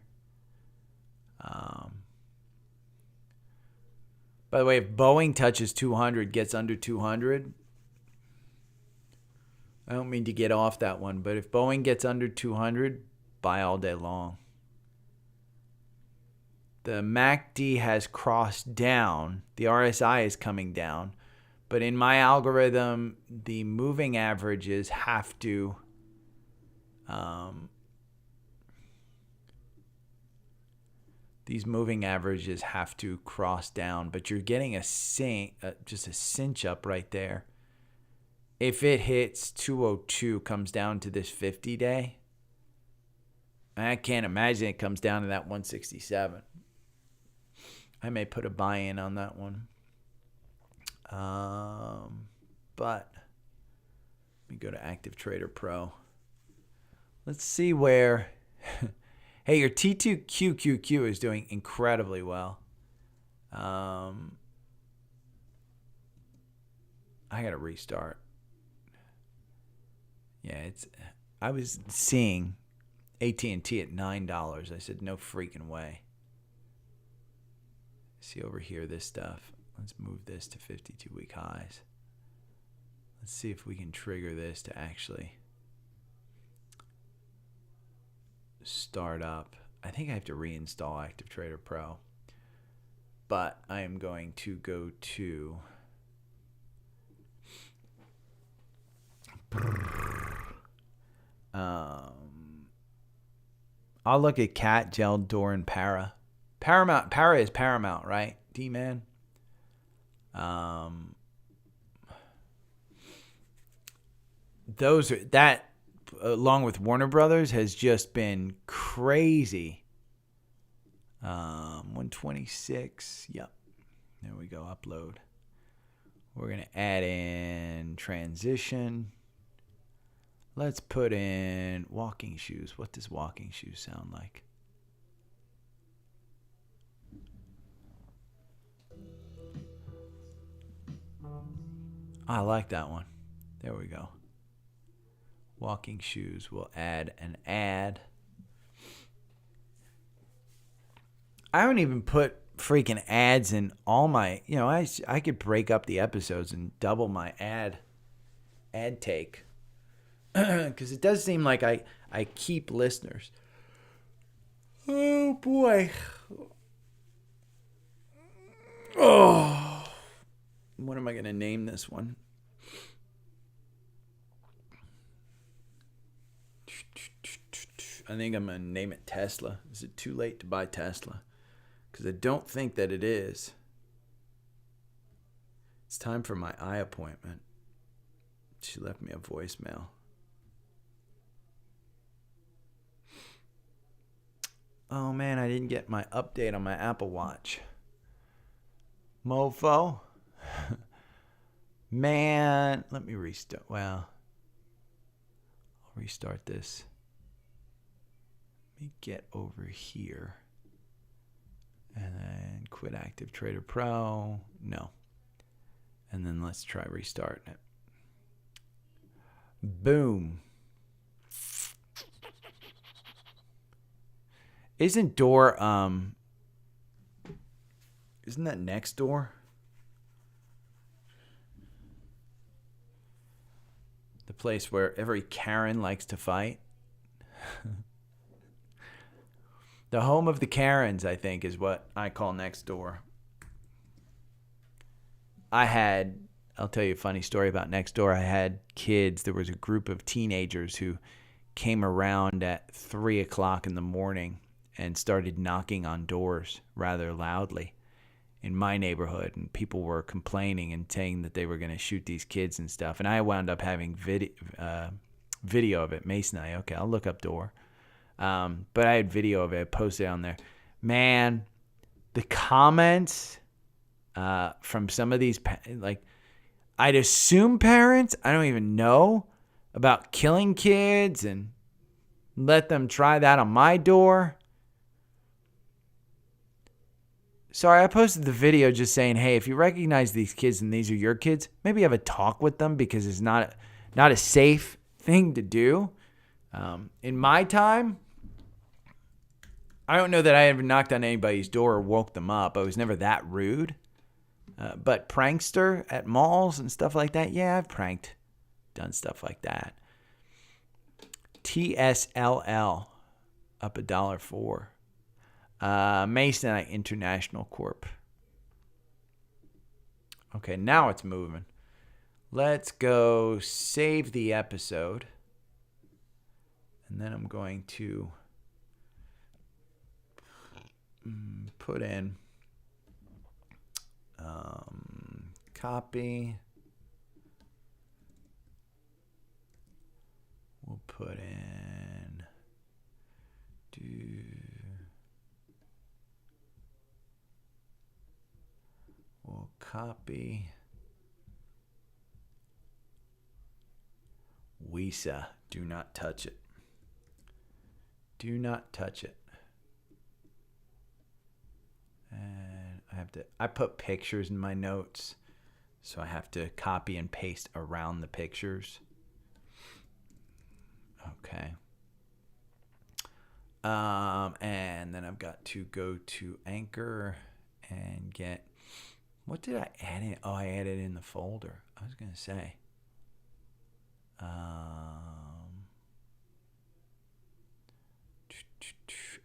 By the way, if Boeing touches 200, gets under 200, I don't mean to get off that one, but if Boeing gets under 200, buy all day long. The MACD has crossed down. The RSI is coming down. But in my algorithm, the moving averages have to these moving averages have to cross down, but you're getting just a cinch up right there. if it hits 202, comes down to this 50-day, I can't imagine it comes down to that 167. I may put a buy-in on that one. But let me go to Active Trader Pro. Let's see where... Hey, your TQQQ is doing incredibly well. I got to restart. Yeah, I was seeing AT&T at $9. I said, no freaking way. See over here, this stuff. Let's move this to 52-week highs. Let's see if we can trigger this to actually start up. I think I have to reinstall Active Trader Pro. But I am going to go to... I'll look at Cat, Gel, Door, and Para. Para is Paramount, right? D-Man. That along with Warner Brothers has just been crazy. 126. Yep. There we go. Upload. We're going to add in transition. Let's put in walking shoes. What does walking shoes sound like? I like that one. There we go. Walking shoes. We'll add an ad. I don't even put freaking ads in all my, I could break up the episodes and double my ad take. Because it does seem like I keep listeners. Oh, boy. Oh. What am I going to name this one? I think I'm going to name it Tesla. Is it too late to buy Tesla? Because I don't think that it is. It's time for my eye appointment. She left me a voicemail. Oh, man, I didn't get my update on my Apple Watch. Mofo. Man, let me restart. Well, I'll restart this. Let me get over here. And then quit Active Trader Pro. No. And then let's try restarting it. Boom. Isn't Door, isn't that next door? The place where every Karen likes to fight? The home of the Karens, I think, is what I call next door. I'll tell you a funny story about next door. I had kids. There was a group of teenagers who came around at 3 o'clock in the morning and started knocking on doors rather loudly in my neighborhood. And people were complaining and saying that they were going to shoot these kids and stuff. And I wound up having video of it. Mason and I, okay, I'll look up door. But I had video of it. I posted it on there. Man, the comments from some of these, like, I'd assume parents, I don't even know, about killing kids and let them try that on my door. Sorry, I posted the video just saying, hey, if you recognize these kids and these are your kids, maybe have a talk with them because it's not a safe thing to do. In my time, I don't know that I ever knocked on anybody's door or woke them up. I was never that rude. But prankster at malls and stuff like that, yeah, I've done stuff like that. TSLA up $1.04. Masonite International Corp. Okay, now it's moving. Let's go save the episode. And then I'm going to put in copy put in we'll copy Wisa. Do not touch it. Do not touch it. And I put pictures in my notes, so I have to copy and paste around the pictures. Okay. And then I've got to go to Anchor and get, what did I add in? Oh, I added in the folder. I was going to say.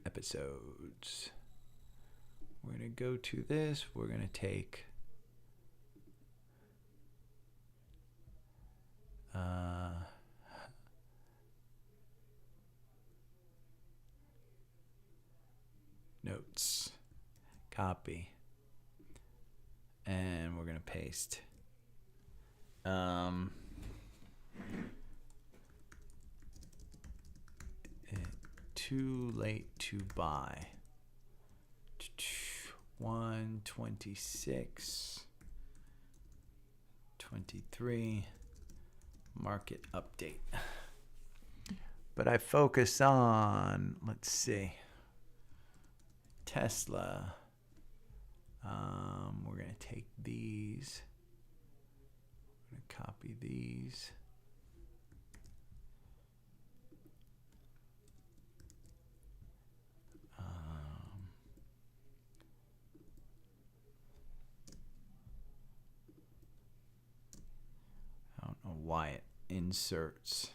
Episodes. We're going to go to this. We're going to take notes, copy, and we're going to paste. Too late to buy. 126, 23, market update. But I focus on, let's see, Tesla. We're going to take these. We're going to copy these. I don't know why it inserts.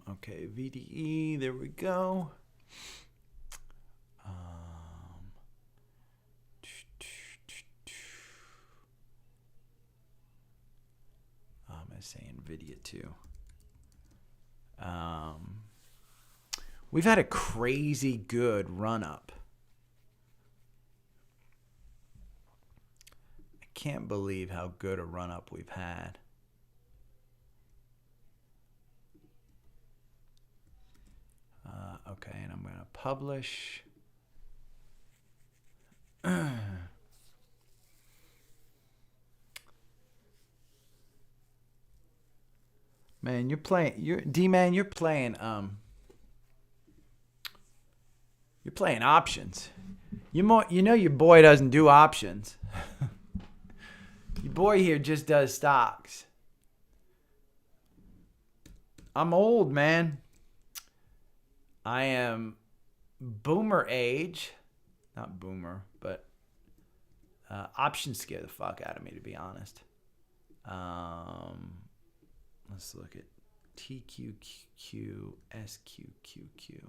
Okay, VDE, there we go. I'm going to say NVIDIA too. We've had a crazy good run up. I can't believe how good a run up we've had. Okay, and I'm going to publish. Man, you're playing options. You know your boy doesn't do options. Your boy here just does stocks. I'm old, man. I am boomer age. Not boomer, but options scare the fuck out of me, to be honest. Let's look at TQQQ, SQQQ.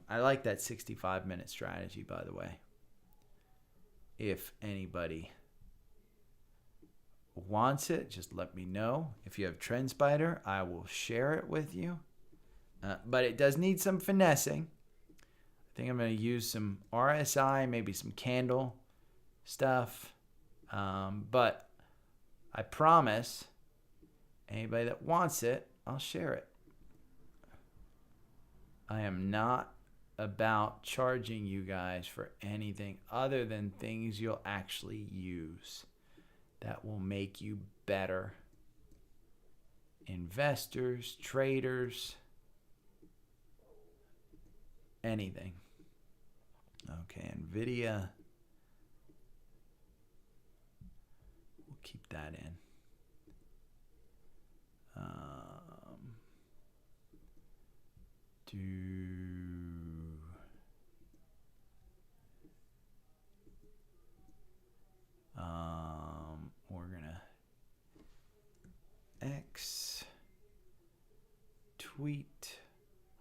I like that 65-minute strategy, by the way. If anybody wants it, just let me know. If you have Trendspider, I will share it with you. But it does need some finessing. I think I'm going to use some RSI, maybe some candle stuff. But I promise, anybody that wants it, I'll share it. I am not about charging you guys for anything other than things you'll actually use that will make you better investors, traders, anything. Okay, NVIDIA. We'll keep that in. We're gonna X tweet.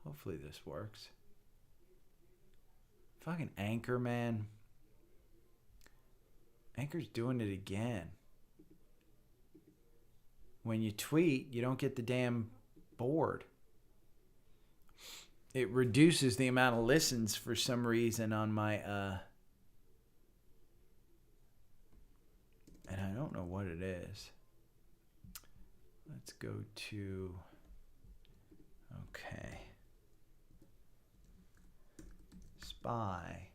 Hopefully this works. Fucking Anchor, man. Anchor's doing it again. When you tweet, you don't get the damn board. it reduces the amount of listens for some reason on my and I don't know what it is. Let's go to, okay, SPY,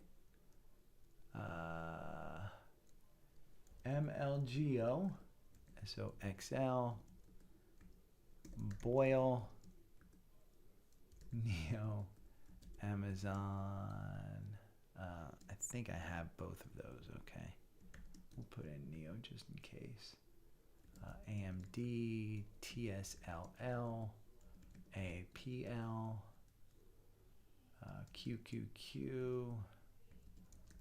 MLGO, SOXL, Boyle, Neo, Amazon. I think I have both of those. Okay, we'll put in Neo just in case. AMD, TSLA, APL, QQQ,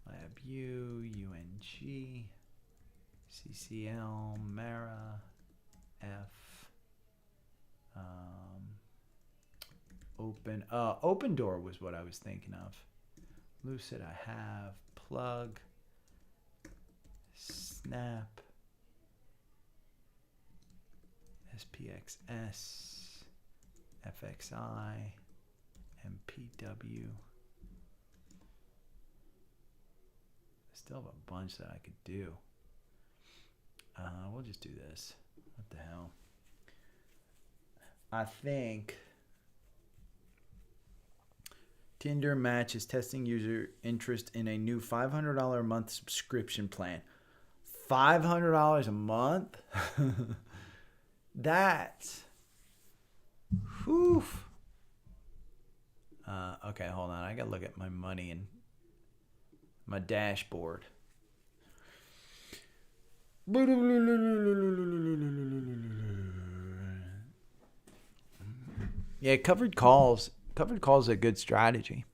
LabU, UNG, CCL, Mara, F, Open Door was what I was thinking of. Lucid I have, Plug, Snap, SPXS, FXI, MPW. I still have a bunch that I could do. We'll just do this. What the hell? I think Tinder Match is testing user interest in a new $500 a month subscription plan. $500 a month? That's... Whew. Okay, hold on. I gotta look at my money and my dashboard. Yeah, covered calls. Covered calls is a good strategy.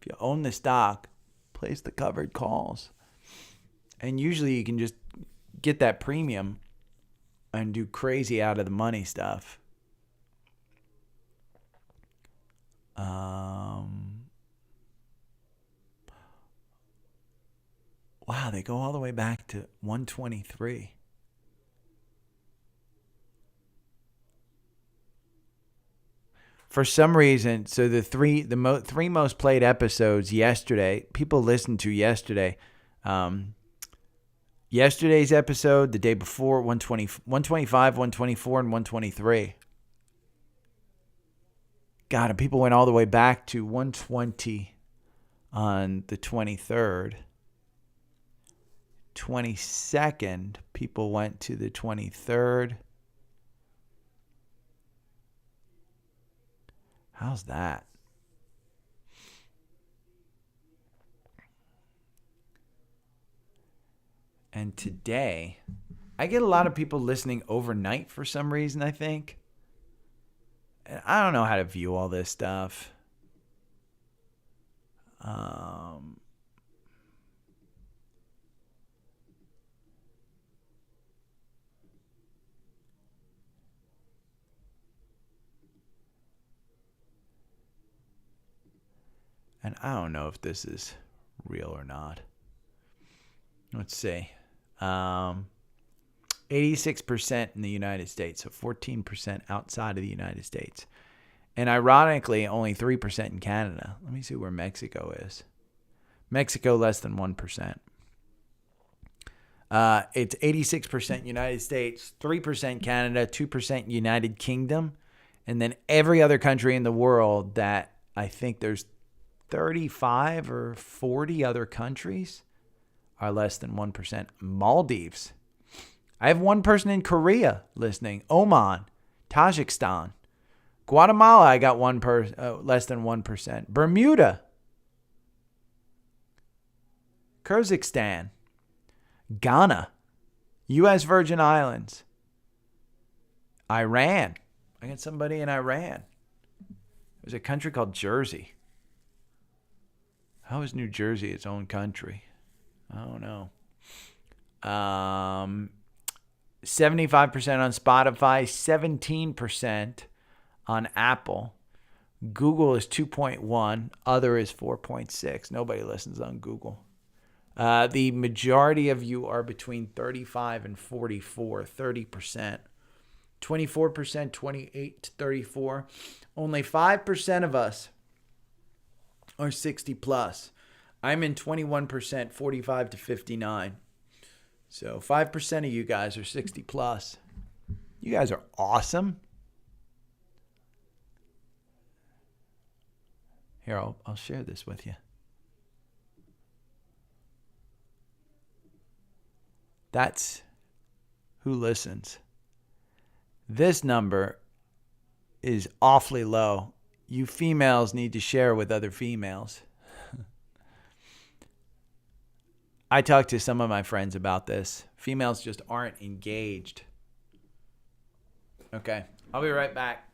If you own the stock, place the covered calls. And usually you can just get that premium and do crazy out of the money stuff. Wow, they go all the way back to 123. For some reason, so the three most played episodes yesterday, people listened to yesterday. Yesterday's episode, the day before, 125, 124, and 123. God, and people went all the way back to 120 on the 23rd. 22nd, people went to the 23rd. How's that? And today, I get a lot of people listening overnight for some reason, I think. And I don't know how to view all this stuff. And I don't know if this is real or not. Let's see. 86% in the United States, so 14% outside of the United States. And ironically, only 3% in Canada. Let me see where Mexico is. Mexico, less than 1%. It's 86% United States, 3% Canada, 2% United Kingdom, and then every other country in the world that I think there's 35 or 40 other countries are less than 1%. Maldives. I have one person in Korea listening. Oman, Tajikistan, Guatemala. I got one person, less than 1%. Bermuda, Kyrgyzstan, Ghana, U.S. Virgin Islands, Iran. I got somebody in Iran. There's a country called Jersey. How is New Jersey its own country? I don't know. 75% on Spotify, 17% on Apple. Google is 2.1. Other is 4.6. Nobody listens on Google. The majority of you are between 35 and 44, 30%. 24%, 28 to 34. Only 5% of us are 60 plus. I'm in 21%, 45 to 59. So 5% of you guys are 60 plus. You guys are awesome. Here, I'll share this with you. That's who listens. This number is awfully low. You females need to share with other females. I talked to some of my friends about this. Females just aren't engaged. Okay, I'll be right back.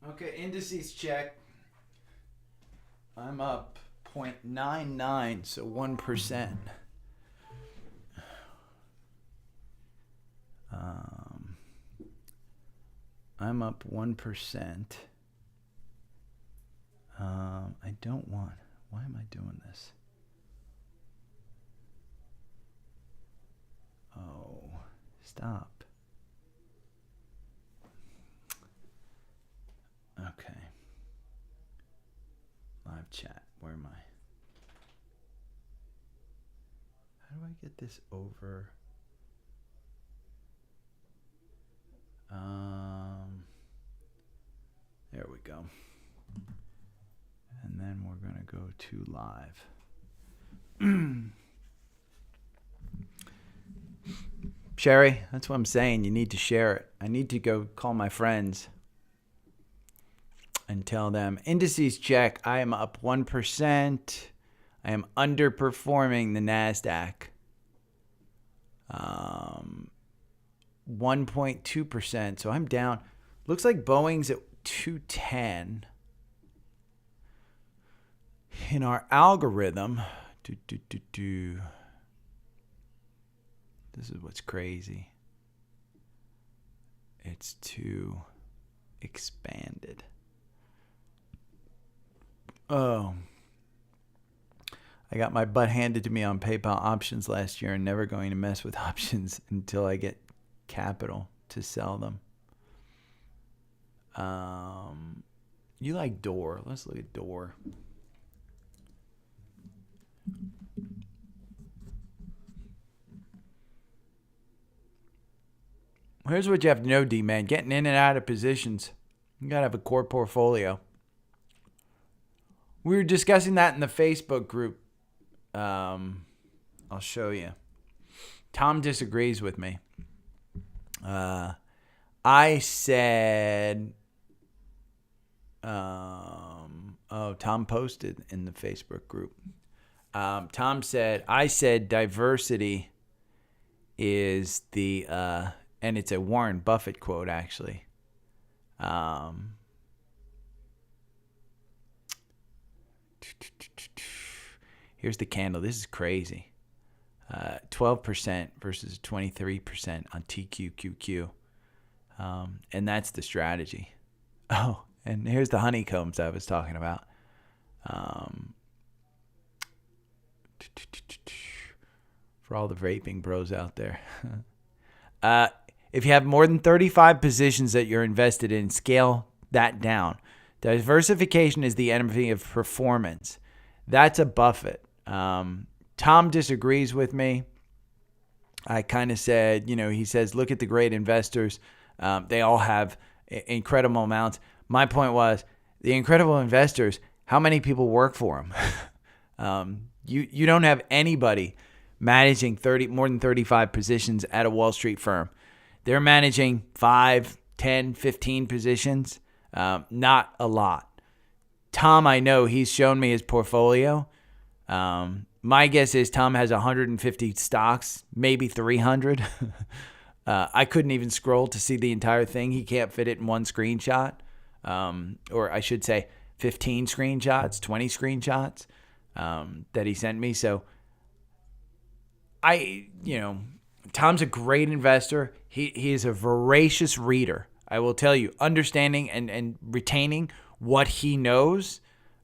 Okay, indices check. I'm up 0.99, so 1%. I'm up 1%. I don't want. Why am I doing this? Oh, stop. Okay. Live chat. Where am I? How do I get this over? There we go. And then we're going to go to live. Sherry, that's what I'm saying. You need to share it. I need to go call my friends and tell them. Indices check. I am up 1%. I am underperforming the NASDAQ. 1.2%. So I'm down. Looks like Boeing's at 210. In our algorithm, this is what's crazy. It's too expanded. Oh. I got my butt handed to me on PayPal options last year and never going to mess with options until I get capital to sell them. You like Door. Let's look at Door. Here's what you have to know, D-Man. Getting in and out of positions, you got to have a core portfolio. We were discussing that in the Facebook group. I'll show you. Tom disagrees with me. I said, Tom posted in the Facebook group. Tom said, I said diversity is the, and it's a Warren Buffett quote, actually. Here's the candle. This is crazy. 12% versus 23% on TQQQ. And that's the strategy. Oh, and here's the honeycombs I was talking about. For all the vaping bros out there. If you have more than 35 positions that you're invested in, scale that down. Diversification is the enemy of performance. That's a Buffett. Tom disagrees with me. I kind of said, he says, look at the great investors. They all have incredible amounts. My point was, the incredible investors, how many people work for them? You don't have anybody managing more than 35 positions at a Wall Street firm. They're managing 5, 10, 15 positions. Not a lot. Tom, I know, he's shown me his portfolio. My guess is Tom has 150 stocks, maybe 300. I couldn't even scroll to see the entire thing. He can't fit it in one screenshot. Or I should say 15 screenshots, 20 screenshots that he sent me. So Tom's a great investor. He is a voracious reader. I will tell you, understanding and retaining what he knows.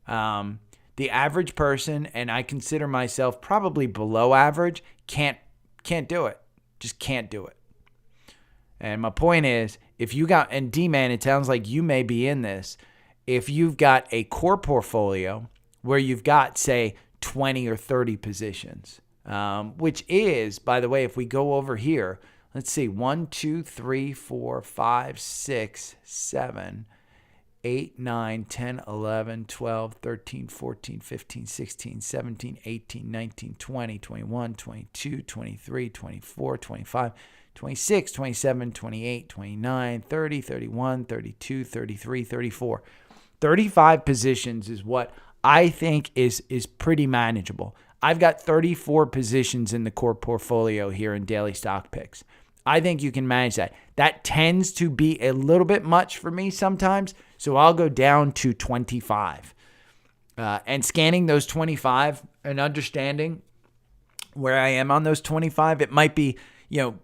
The average person, and I consider myself probably below average, can't do it. Just can't do it. And my point is, if you got, and D-Man, it sounds like you may be in this, if you've got a core portfolio where you've got, say, 20 or 30 positions, which is, by the way, if we go over here, let's see, 1, 2, 3, 4, 5, 6, 7, 8, 9, 10, 11, 12, 13, 14, 15, 16, 17, 18, 19, 20, 21, 22, 23, 24, 25, 26, 27, 28, 29, 30, 31, 32, 33, 34. 35 positions is what I think is pretty manageable. I've got 34 positions in the core portfolio here in Daily Stock Picks. I think you can manage that. That tends to be a little bit much for me sometimes, so I'll go down to 25. And scanning those 25 and understanding where I am on those 25, it might be,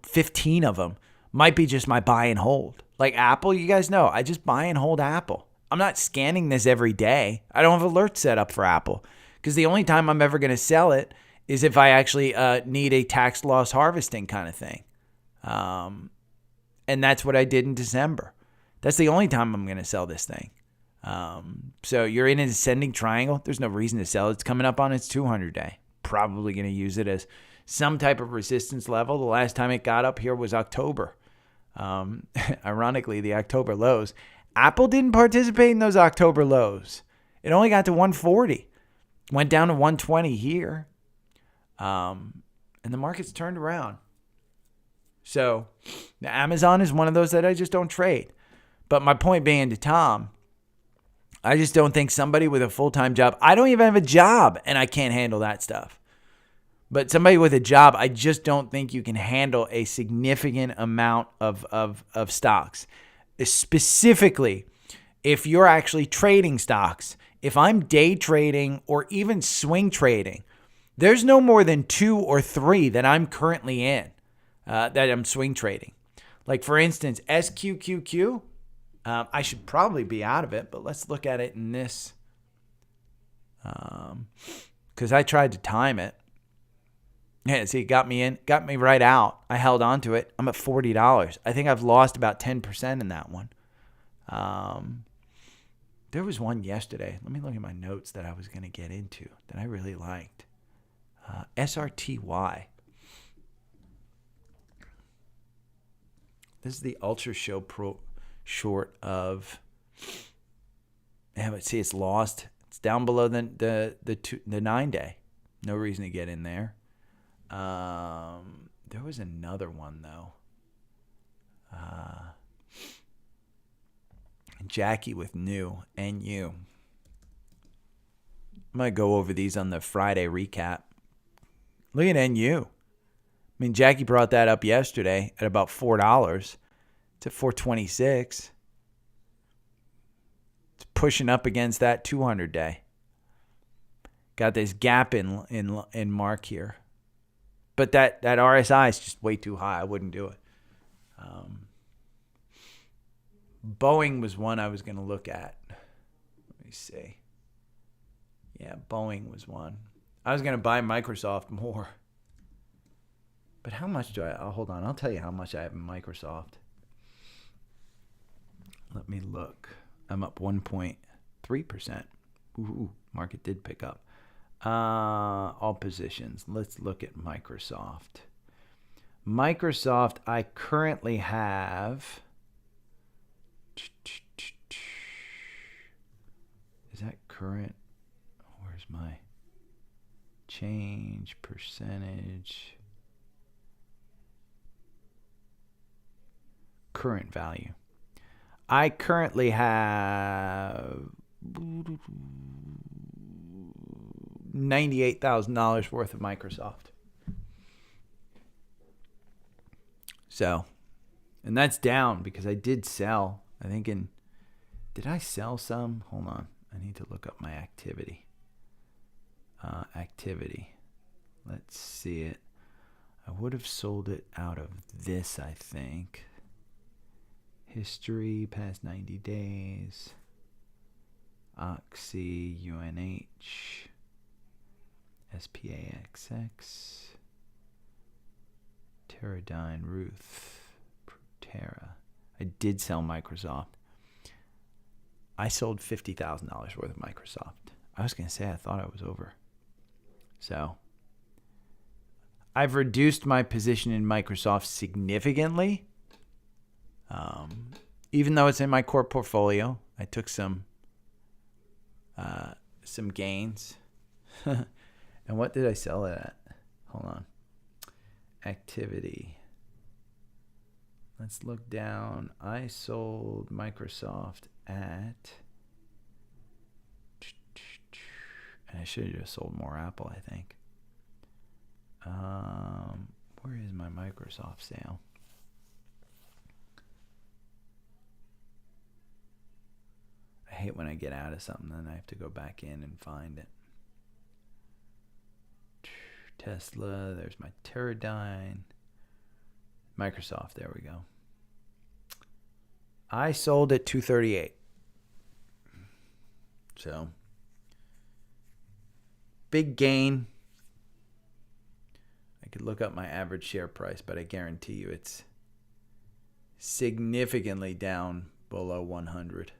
15 of them might be just my buy and hold. Like Apple, you guys know, I just buy and hold Apple. I'm not scanning this every day. I don't have alerts set up for Apple because the only time I'm ever going to sell it is if I actually need a tax loss harvesting kind of thing. And that's what I did in December. That's the only time I'm going to sell this thing. So you're in an ascending triangle. There's no reason to sell it. It's coming up on its 200-day. Probably going to use it as some type of resistance level. The last time it got up here was October. Ironically, the October lows. Apple didn't participate in those October lows. It only got to 140. Went down to 120 here. And the market's turned around. So Amazon is one of those that I just don't trade. But my point being to Tom, I just don't think somebody with a full-time job, I don't even have a job and I can't handle that stuff. But somebody with a job, I just don't think you can handle a significant amount of stocks. Specifically, if you're actually trading stocks, if I'm day trading or even swing trading, there's no more than 2 or 3 that I'm currently in that I'm swing trading. Like, for instance, SQQQ, I should probably be out of it, but let's look at it in this. Because I tried to time it. Yeah, see, it got me right out. I held on to it. I'm at $40. I think I've lost about 10% in that one. There was one yesterday. Let me look at my notes that I was going to get into that I really liked. SRTY. This is the ultra short of. Yeah, but see, it's lost. It's down below the 9 day. No reason to get in there. There was another one though. Jackie with NU. I'm gonna go over these on the Friday recap. Look at NU. I mean, Jackie brought that up yesterday at about $4. It's at $4.26. It's pushing up against that 200 day. Got this gap in mark here. But that RSI is just way too high. I wouldn't do it. Boeing was one I was going to look at. Let me see. Yeah, Boeing was one. I was going to buy Microsoft more. But how much do I... Oh, hold on. I'll tell you how much I have in Microsoft. Let me look. I'm up 1.3%. Ooh, market did pick up. All positions. Let's look at Microsoft. Microsoft, I currently have... Is that current? Where's my change percentage? Current value. I currently have $98,000 worth of Microsoft. So, and that's down because I did sell. I think did I sell some? Hold on. I need to look up my activity. Activity. Let's see it. I would have sold it out of this, I think. History, past 90 days. Oxy, UNH. SPAXX. Teradyne, Ruth. Proterra. I did sell Microsoft. I sold $50,000 worth of Microsoft. I was going to say I thought I was over. So I've reduced my position in Microsoft significantly. Even though it's in my core portfolio, I took some gains. And what did I sell it at? Hold on. Activity. Let's look down. I sold Microsoft at... And I should have just sold more Apple, I think. Where is my Microsoft sale? I hate when I get out of something, then I have to go back in and find it. Tesla, there's my Teradyne. Microsoft, there we go. I sold at $238. So, big gain. I could look up my average share price, but I guarantee you it's significantly down below 100.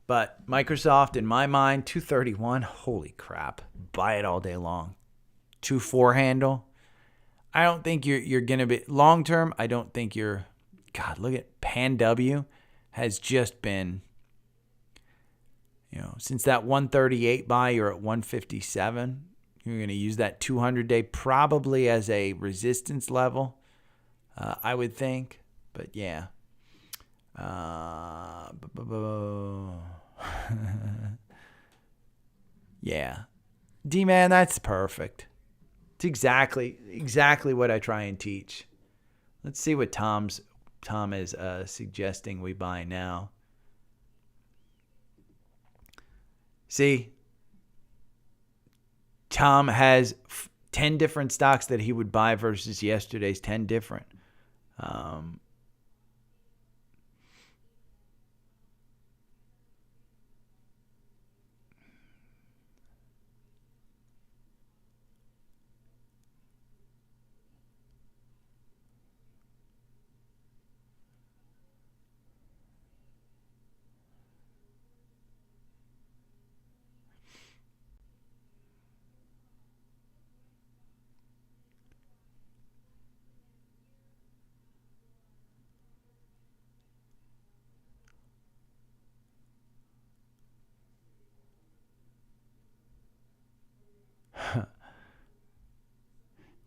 But Microsoft, in my mind, 231. Holy crap! Buy it all day long. 2.4 handle. I don't think you're gonna be long term. I don't think you're. God, look at Pan W has just been. Since that 138 buy, you're at 157. You're going to use that 200-day probably as a resistance level, I would think. But yeah. Yeah. D-Man, that's perfect. It's exactly what I try and teach. Let's see what Tom is suggesting we buy now. See, Tom has 10 different stocks that he would buy versus yesterday's 10 different.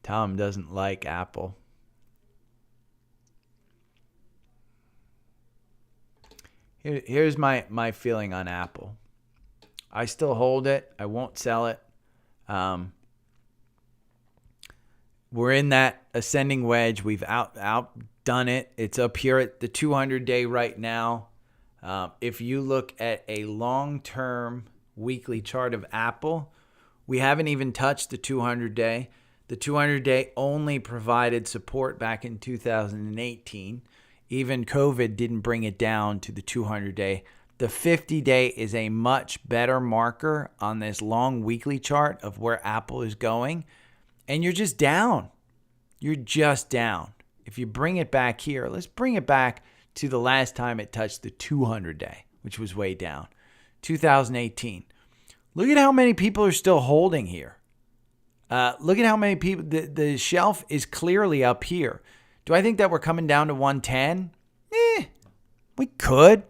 Tom doesn't like Apple. Here's my feeling on Apple. I still hold it. I won't sell it. We're in that ascending wedge. We've outdone it. It's up here at the 200-day right now. If you look at a long-term weekly chart of Apple, we haven't even touched the 200-day. The 200-day only provided support back in 2018. Even COVID didn't bring it down to the 200-day. The 50-day is a much better marker on this long weekly chart of where Apple is going. And you're just down. You're just down. If you bring it back here, let's bring it back to the last time it touched the 200-day, which was way down, 2018. Look at how many people are still holding here. Look at how many people, the shelf is clearly up here. Do I think that we're coming down to 110? We could.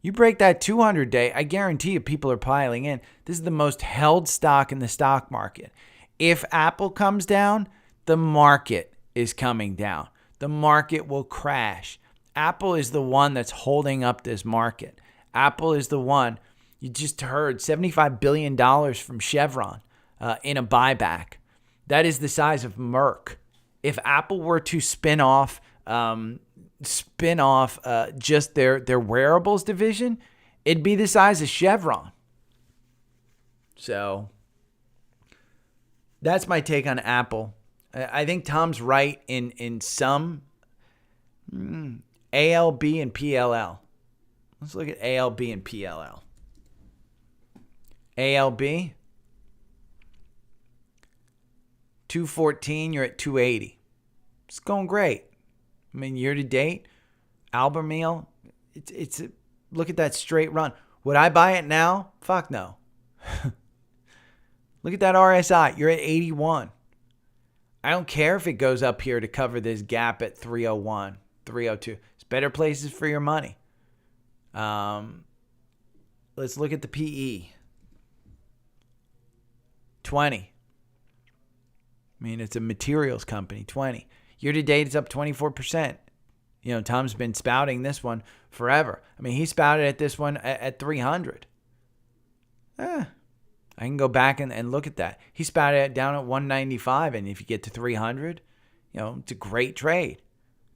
You break that 200-day, I guarantee you people are piling in. This is the most held stock in the stock market. If Apple comes down, the market is coming down. The market will crash. Apple is the one that's holding up this market. Apple is the one. You just heard $75 billion from Chevron in a buyback. That is the size of Merck. If Apple were to spin off just their wearables division, it'd be the size of Chevron. So that's my take on Apple. I think Tom's right in some ALB and PLL. Let's look at ALB and PLL. ALB, 214, you're at 280. It's going great. I mean, year to date, Albemarle, it's look at that straight run. Would I buy it now? Fuck no. Look at that RSI. You're at 81. I don't care if it goes up here to cover this gap at 301, 302. It's better places for your money. Let's look at the PE. 20. I mean, it's a materials company, 20. Year to date, it's up 24%. You know, Tom's been spouting this one forever. I mean, he spouted at this one at 300. I can go back and look at that. He spouted it down at 195, and if you get to 300, you know, it's a great trade.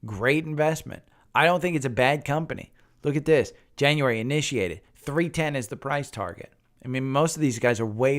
Great investment. I don't think it's a bad company. Look at this. January initiated. 310 is the price target. I mean, most of these guys are way behind.